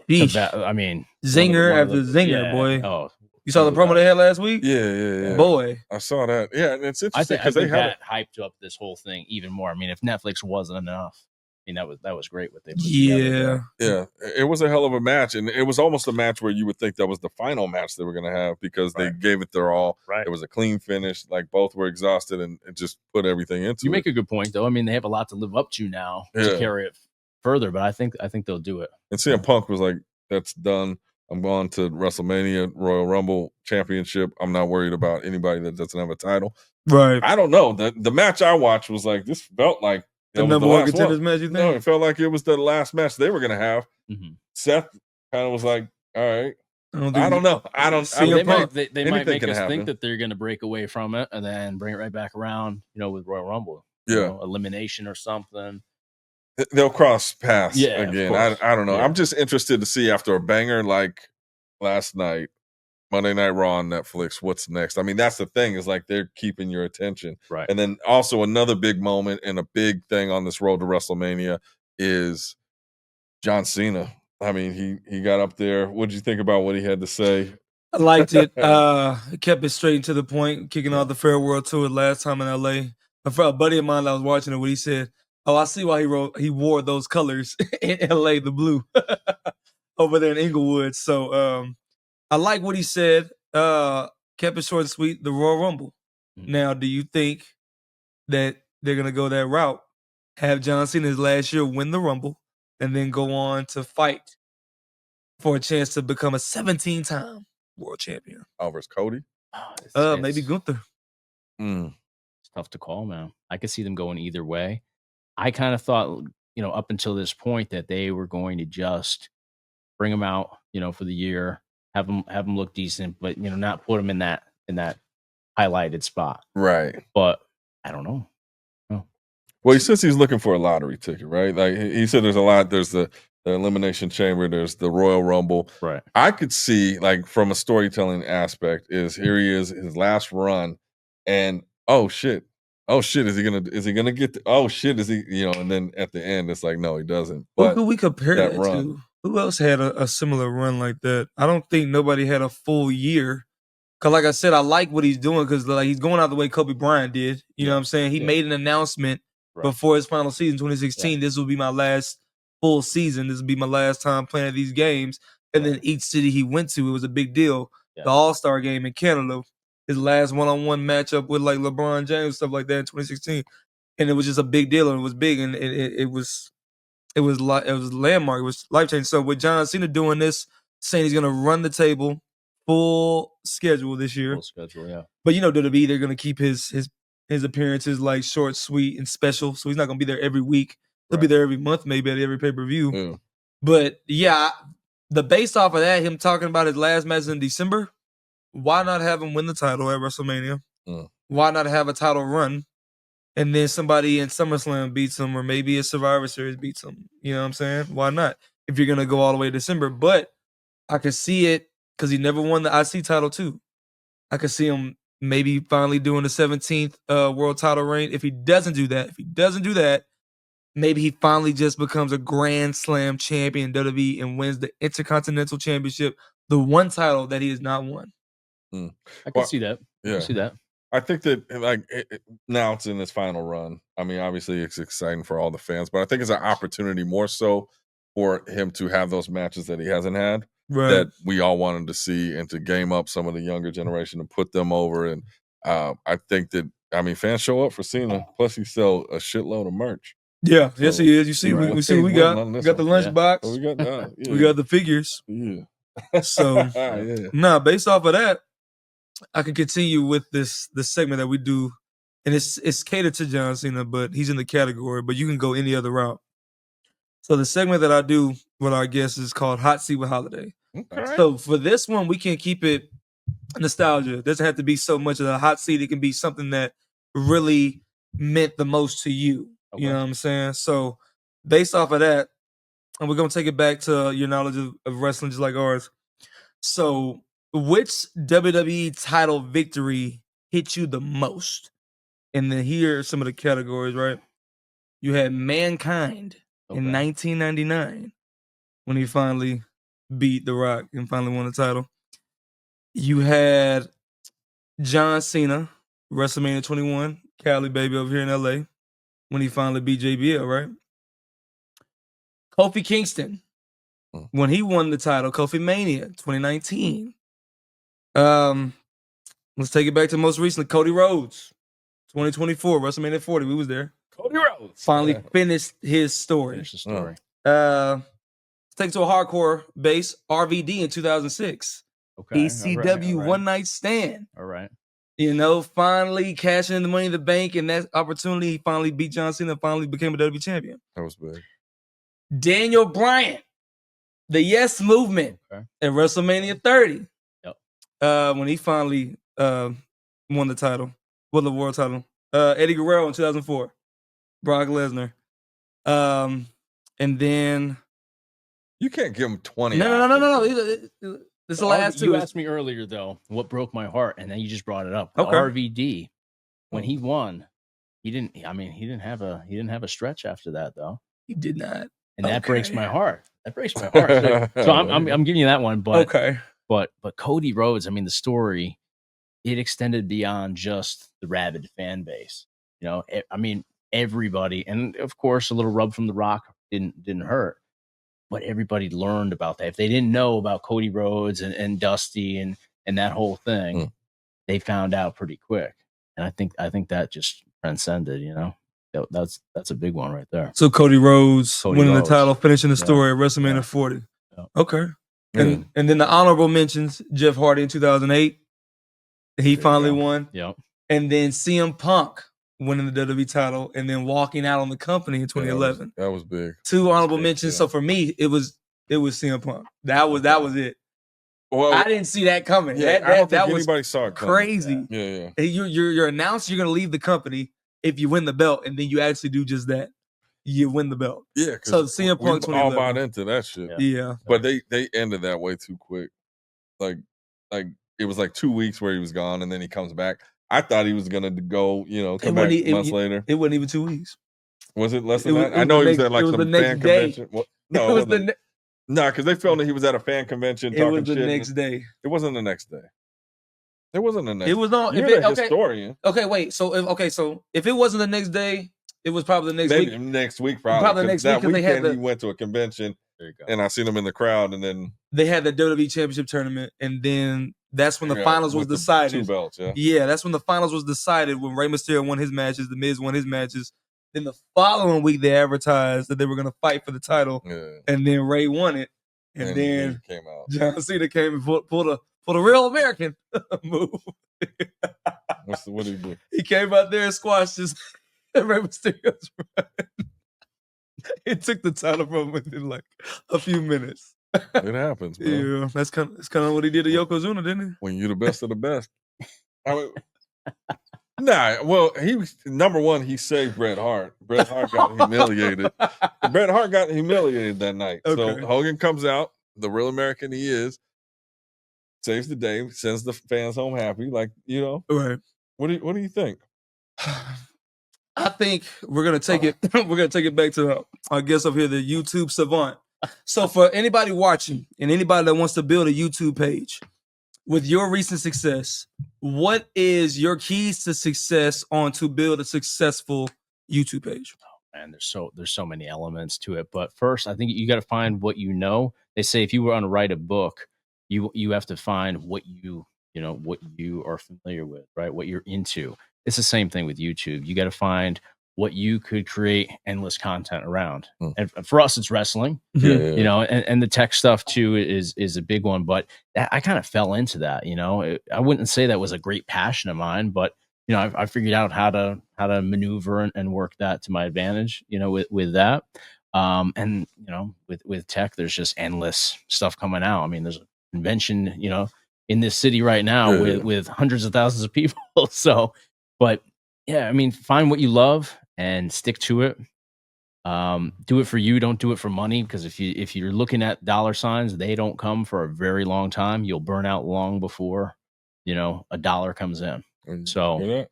I mean, zinger after zinger, boy. Oh, you saw the promo they had last week? Yeah. Boy, I saw that. Yeah, and it's interesting because they had hyped up this whole thing even more. I mean, if Netflix wasn't enough. I mean, that was great what they put together. Yeah. It was a hell of a match, and it was almost a match where you would think that was the final match they were going to have because they gave it their all. Right. It was a clean finish, like both were exhausted and just put everything into it. You make a good point, though. I mean, they have a lot to live up to now to carry it further, but I think they'll do it. And CM Punk was like, "That's done. I'm going to WrestleMania, Royal Rumble Championship. I'm not worried about anybody that doesn't have a title." Right. I don't know. The match I watched was like, this felt like the number one contenders match, you think? No, it felt like it was the last match they were going to have. Mm-hmm. Seth kind of was like, all right. I don't know. They might make us think that they're going to break away from it and then bring it right back around, with Royal Rumble. Elimination or something. They'll cross paths again. I don't know. Yeah. I'm just interested to see after a banger like last night, Monday Night Raw on Netflix, what's next? I mean, that's the thing, is like they're keeping your attention. Right. And then also another big moment and a big thing on this road to WrestleMania is John Cena. I mean, he got up there. What did you think about what he had to say? I liked it. It kept it straight and to the point, kicking off the Fair World Tour last time in LA. A buddy of mine that was watching it, when he said, "Oh, I see why he wore those colors in LA, the blue, over there in Inglewood." So I like what he said. Kept it short and sweet. The Royal Rumble. Now, do you think that they're gonna go that route? Have John Cena his last year win the Rumble, and then go on to fight for a chance to become a 17-time world champion? Versus Cody? Maybe Gunther. It's tough to call, man. I could see them going either way. I kind of thought, up until this point, that they were going to just bring them out, for the year, have them look decent, but not put them in that highlighted spot. Right. But I don't know. Well, he says he's looking for a lottery ticket, right? Like he said, there's a lot. There's the Elimination Chamber. There's the Royal Rumble. Right. I could see, like, from a storytelling aspect, is here he is, his last run, and oh shit, is he gonna get? Is he? And then at the end, it's like, no, he doesn't. Who But could we compare that run. to? Who else had a similar run like that? I don't think nobody had a full year. Cause like I said, I like what he's doing because he's going out the way Kobe Bryant did. You know what I'm saying? He made an announcement before his final season, 2016. This will be my last full season. This will be my last time playing at these games. And then each city he went to, it was a big deal. The All-Star game in Canada, his last one-on-one matchup with like LeBron James, stuff like that in 2016. And it was just a big deal, and it was big, and it was landmark. It was life-changing. So with John Cena doing this, saying he's gonna run the table, full schedule this year. Full schedule, yeah. But WWE, they're gonna keep his appearances like short, sweet, and special. So he's not gonna be there every week. He'll be there every month, maybe at every pay-per-view. Yeah. But yeah, the based off of that, him talking about his last match in December, why not have him win the title at WrestleMania? Why not have a title run? And then somebody in SummerSlam beats him, or maybe a Survivor Series beats him. You know what I'm saying? Why not? If you're gonna go all the way to December. But I could see it because he never won the IC title too. I could see him maybe finally doing the 17th world title reign. If he doesn't do that, maybe he finally just becomes a Grand Slam champion in WWE and wins the Intercontinental Championship, the one title that he has not won. I can see that. Yeah. I can see that. I think that now it's in his final run. I mean, obviously it's exciting for all the fans, but I think it's an opportunity more so for him to have those matches that he hasn't had, that we all wanted to see, and to game up some of the younger generation and put them over. And I think that, fans show up for Cena. Plus, he sell a shitload of merch. Yeah, yes he is. You see, we see what we got. We got the lunchbox. Oh, we got we got the figures. Yeah. So based off of that, I can continue with this segment that we do, and it's catered to John Cena, but he's in the category. But you can go any other route. So the segment that I do with our guests is called Hot Seat with Holiday. Okay. So for this one, we can keep it nostalgia. It doesn't have to be so much of a hot seat. It can be something that really meant the most to you. Okay. You know what I'm saying? So based off of that, and we're going to take it back to your knowledge of wrestling just like ours. So which WWE title victory hit you the most? And then here are some of the categories, right? You had Mankind in 1999 when he finally beat The Rock and finally won the title. You had John Cena, WrestleMania 21, Cali baby over here in LA, when he finally beat JBL, right? Kofi Kingston, when he won the title, Kofi Mania 2019. Let's take it back to most recently, Cody Rhodes, 2024, WrestleMania 40. We was there. Cody Rhodes finally finished his story. Finish the story. Let's take it to a hardcore base, RVD in 2006. Okay. ECW all right. One Night Stand. All right. Finally cashing in the Money in the Bank, and that opportunity, he finally beat John Cena, finally became a WWE champion. That was big. Daniel Bryan, the Yes Movement at WrestleMania 30. Yep. When he finally won the title, the world title. Eddie Guerrero in 2004. Brock Lesnar. And then you can't give him 20. No. This is the last two. You asked me earlier though, what broke my heart, and then you just brought it up. Okay. RVD, when he won, he didn't have a stretch after that though. He did not. And that breaks my heart. So I'm giving you that one. But But Cody Rhodes, I mean, the story, it extended beyond just the rabid fan base. You know, I mean, everybody, and of course, a little rub from The Rock didn't hurt, but everybody learned about that. If they didn't know about Cody Rhodes and Dusty and that whole thing, they found out pretty quick. And I think that just transcended. You know, that's a big one right there. So Cody Rhodes winning the title, finishing the story at WrestleMania 40. Yeah. Okay. And then the honorable mentions, Jeff Hardy in 2008. He finally won. Yep. And then CM Punk winning the WWE title and then walking out on the company in 2011. That was big. Two honorable mentions. So for me, it was CM Punk. That was it. Well, I didn't see that coming. Yeah, I don't think anybody saw it coming. Crazy. Yeah. You're announced you're going to leave the company if you win the belt, and then you actually do just that. You win the belt. Yeah. So CM Punk we all bought into that shit. Yeah. But they ended that way too quick. Like it was like 2 weeks where he was gone, and then he comes back. I thought he was gonna go, come back months later. It wasn't even 2 weeks. Was it less than that? I know he was at like some fan convention. Well, no, it was because they filmed that he was at a fan convention. It was the next day. It wasn't the next day. It wasn't the next. It was not. You're a historian. Okay, wait. So if it wasn't the next day, it was probably the next week. Next week, probably next week. That weekend he went to a convention. There you go. And I seen him in the crowd, and then they had the WWE Championship tournament, and then that's when the finals was decided. 2 belts, yeah. That's when the finals was decided. When Rey Mysterio won his matches, The Miz won his matches. Then the following week, they advertised that they were going to fight for the title, and then Rey won it, and then came out. John Cena came and pulled a real American move. What did he do? He came out there and squashed his Rey Mysterio's run. It took the title from him within like a few minutes. It happens, man. Yeah, that's kind of what he did to Yokozuna, didn't he? When you're the best of the best. Well, he was number one. He saved Bret Hart. Bret Hart got humiliated. Bret Hart got humiliated that night. Okay. So Hogan comes out, the real American he is, saves the day, sends the fans home happy. Like, right? What do you think? I think we're gonna take it. We're gonna take it back to our guest up here, the YouTube savant. So, for anybody watching and anybody that wants to build a YouTube page with your recent success, what is your keys to success to build a successful YouTube page? Oh man, there's so many elements to it. But first, I think you got to find what you know. They say if you were to write a book, you have to find what you are familiar with, right? What you're into. It's the same thing with YouTube. You got to find what you could create endless content around. And for us, it's wrestling, and the tech stuff too is a big one. But I kind of fell into that, I wouldn't say that was a great passion of mine, but I figured out how to maneuver and work that to my advantage, with that. And with tech, there's just endless stuff coming out. I mean, there's a convention, in this city right now with hundreds of thousands of people. So, but yeah, I mean, find what you love and stick to it. Do it for you. Don't do it for money, because if you're looking at dollar signs, they don't come for a very long time. You'll burn out long before a dollar comes in. So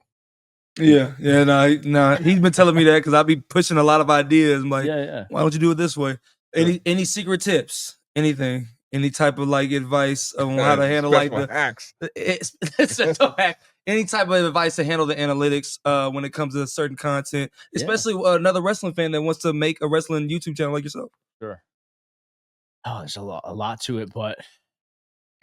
yeah. No, he's been telling me that because I'll be pushing a lot of ideas. I'm like, why don't you do it this way? Any secret tips? Anything? Any type of like advice on how to handle like the hacks? It's a hack. Any type of advice to handle the analytics when it comes to certain content, especially another wrestling fan that wants to make a wrestling YouTube channel like yourself. Sure. Oh, there's a lot to it, but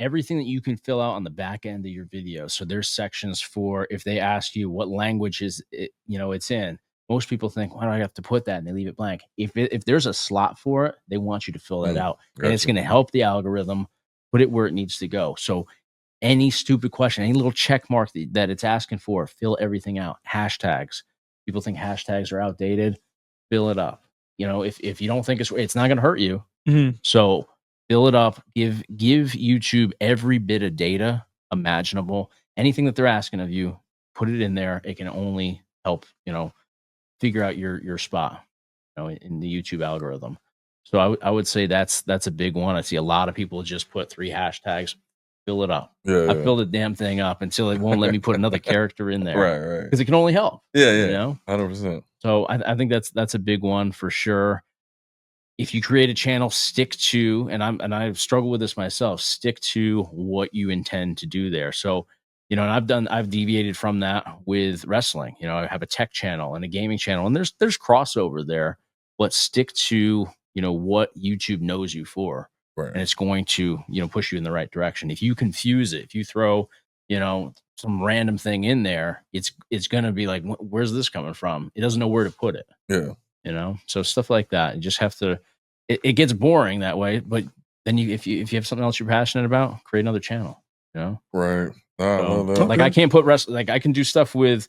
everything that you can fill out on the back end of your video. So there's sections for if they ask you what language is it's in. Most people think, why do I have to put that? And they leave it blank. If there's a slot for it, they want you to fill that out. Gotcha. And it's going to help the algorithm put it where it needs to go. So any stupid question, any little check mark that it's asking for, fill everything out. Hashtags. People think hashtags are outdated. Fill it up. If you don't think it's not going to hurt you. Mm-hmm. So fill it up. Give YouTube every bit of data imaginable. Anything that they're asking of you, put it in there. It can only help, figure out your spot, in the YouTube algorithm. So I would say that's a big one. I see a lot of people just put 3 hashtags, fill it up. I fill the damn thing up until it won't let me put another character in there. Right. Because it can only help. 100%. So I think that's a big one for sure. if you create a channel, stick to, and I've struggled with this myself, stick to what you intend to do there. So, and I've deviated from that with wrestling. I have a tech channel and a gaming channel, and there's crossover there, but stick to, what YouTube knows you for. Right. And it's going to, push you in the right direction. If you confuse it, if you throw, some random thing in there, it's going to be like, where's this coming from? It doesn't know where to put it. Yeah. So stuff like that. You just have to, it gets boring that way, but then if you have something else you're passionate about, create another channel, Right. Like I can't put like I can do stuff with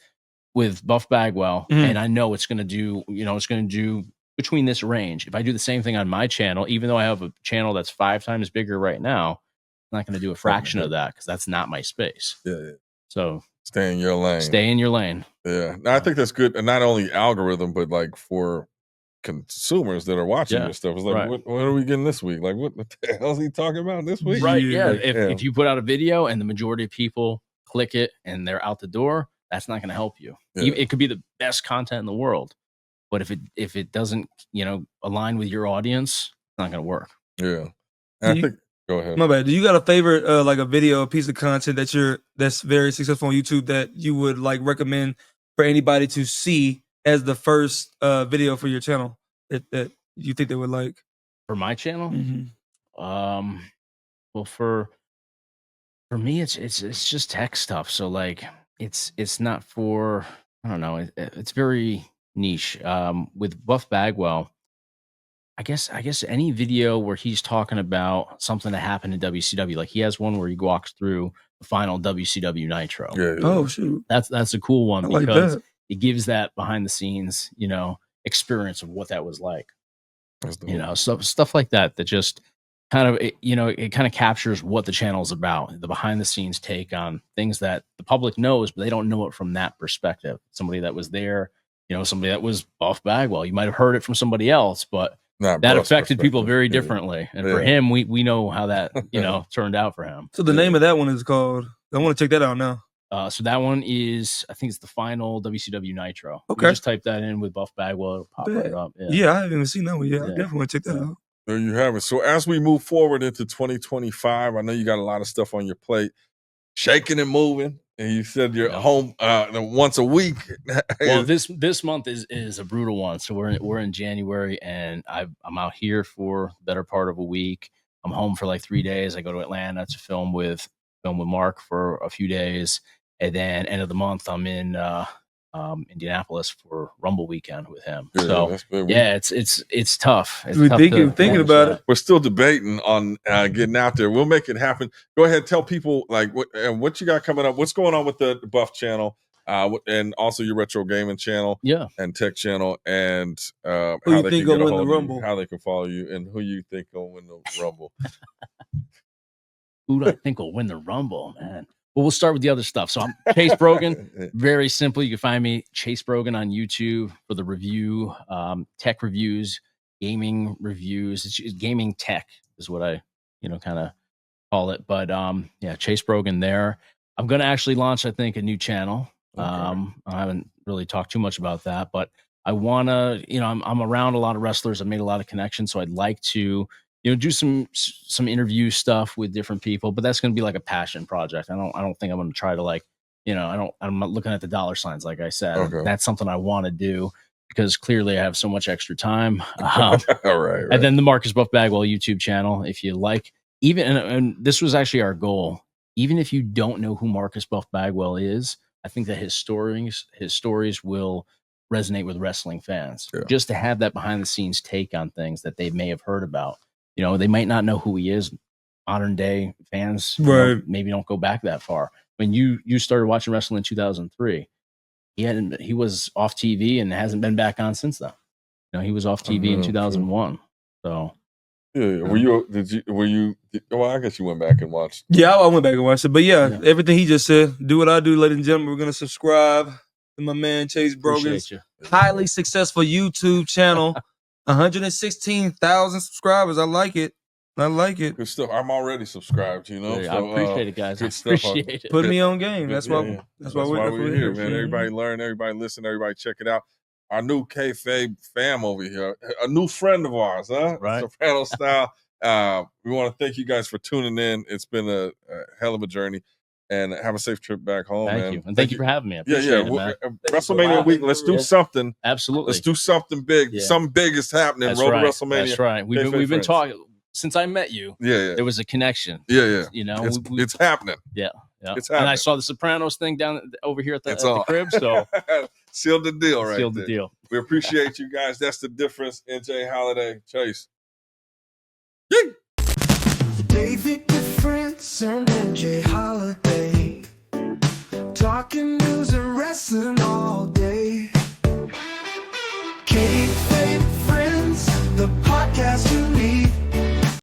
Buff Bagwell, and I know it's going to do, it's going to do between this range. If I do the same thing on my channel, even though I have a channel that's 5 times bigger right now, I'm not going to do a fraction of that because that's not my space. Yeah. So stay in your lane. Stay in your lane. Yeah. Now, I think that's good. And not only algorithm, but like for consumers that are watching your stuff. It's like, what are we getting this week? Like, what the hell is he talking about this week? Right. Yeah. If you put out a video and the majority of people click it and they're out the door, that's not going to help you. Yeah. It could be the best content in the world, but if it doesn't, align with your audience, it's not going to work. Yeah. And I think, go ahead. My bad. Do you got a favorite, like a video, a piece of content that's very successful on YouTube that you would like recommend for anybody to see as the first video for your channel that you think they would like? For my channel? Mm-hmm. Well, for me, it's just tech stuff. So like, it's not for, I don't know. It's very niche. With Buff Bagwell, I guess any video where he's talking about something that happened in WCW, like he has one where he walks through the final WCW Nitro. Yeah. Oh shoot, that's a cool one I because like that. It gives that behind the scenes, experience of what that was like. So stuff like that just kind of, it kind of captures what the channel is about, the behind the scenes take on things that the public knows, but they don't know it from that perspective. Somebody that was there, somebody that was Buff Bagwell. You might have heard it from somebody else, but that affected people very differently. And for him, we know how that, turned out for him. So the name of that one is called, I want to check that out now. So that one is, I think it's the final WCW Nitro. Okay. You just type that in with Buff Bagwell, it'll pop right up. Yeah, I haven't even seen that one yet. I definitely want to check that out. There you have it. So as we move forward into 2025, I know you got a lot of stuff on your plate, shaking and moving. And you said you're home once a week. Well, this month is a brutal one. So we're in January, and I'm out here for the better part of a week. I'm home for like 3 days. I go to Atlanta to film with Mark for a few days, and then end of the month I'm in Indianapolis for Rumble weekend with him. So it's tough. We're thinking about it. We're still debating on getting out there. We'll make it happen. Go ahead, tell people like what you got coming up. What's going on with the Buff channel, and also your retro gaming channel, and tech channel, and how they can get a win hold the of Rumble, you, how they can follow you, and who you think will win the Rumble. Who do I think will win the Rumble, man? Well, we'll start with the other stuff. So I'm Chase Brogan. Very simple. You can find me Chase Brogan on YouTube for the review, tech reviews, gaming reviews. It's gaming tech is what I, kind of call it. But Chase Brogan there. I'm going to actually launch, I think, a new channel. Okay. I haven't really talked too much about that, but I want to, I'm around a lot of wrestlers. I've made a lot of connections. So I'd like to, do some interview stuff with different people, but that's going to be like a passion project. I don't think I'm going to try to I'm not looking at the dollar signs. Like I said, That's something I want to do because clearly I have so much extra time. All right. And then the Marcus Buff Bagwell YouTube channel, if you like, and this was actually our goal. Even if you don't know who Marcus Buff Bagwell is, I think that his stories will resonate with wrestling fans. Yeah. Just to have that behind the scenes take on things that they may have heard about. They might not know who he is. Modern day fans maybe don't go back that far. When you started watching wrestling in 2003, he was off TV and hasn't been back on since then. He was off TV in 2001. So were you? Well, I guess you went back and watched. Yeah, I went back and watched it. But everything he just said. Do what I do, ladies and gentlemen. We're gonna subscribe to my man Chase Brogan's highly successful YouTube channel. 116,000 subscribers. I like it. Good stuff. I'm already subscribed, I appreciate it, guys. I appreciate it. Put me on game. That's why we're here, man. Everybody learn, everybody listen, everybody check it out. our new Kayfabe fam over here, a new friend of ours, huh? Right. Soprano style. We want to thank you guys for tuning in. It's been a hell of a journey, and have a safe trip back home, Thank man. you. And thank you for having me. I appreciate it, man. WrestleMania week. Let's do something. Absolutely. Let's do something big. Yeah. Something big is happening. That's Road right. to WrestleMania. That's right. We've been talking since I met you. Yeah. There was a connection. Yeah. You know, It's happening. Yeah. It's And happening. I saw the Sopranos thing down over here at the on. crib. So sealed the deal, right? sealed there. the deal. We appreciate you guys. That's the difference. NJ Holiday, Chase. Yay! David Difference and NJ Holiday, talking news and wrestling all day.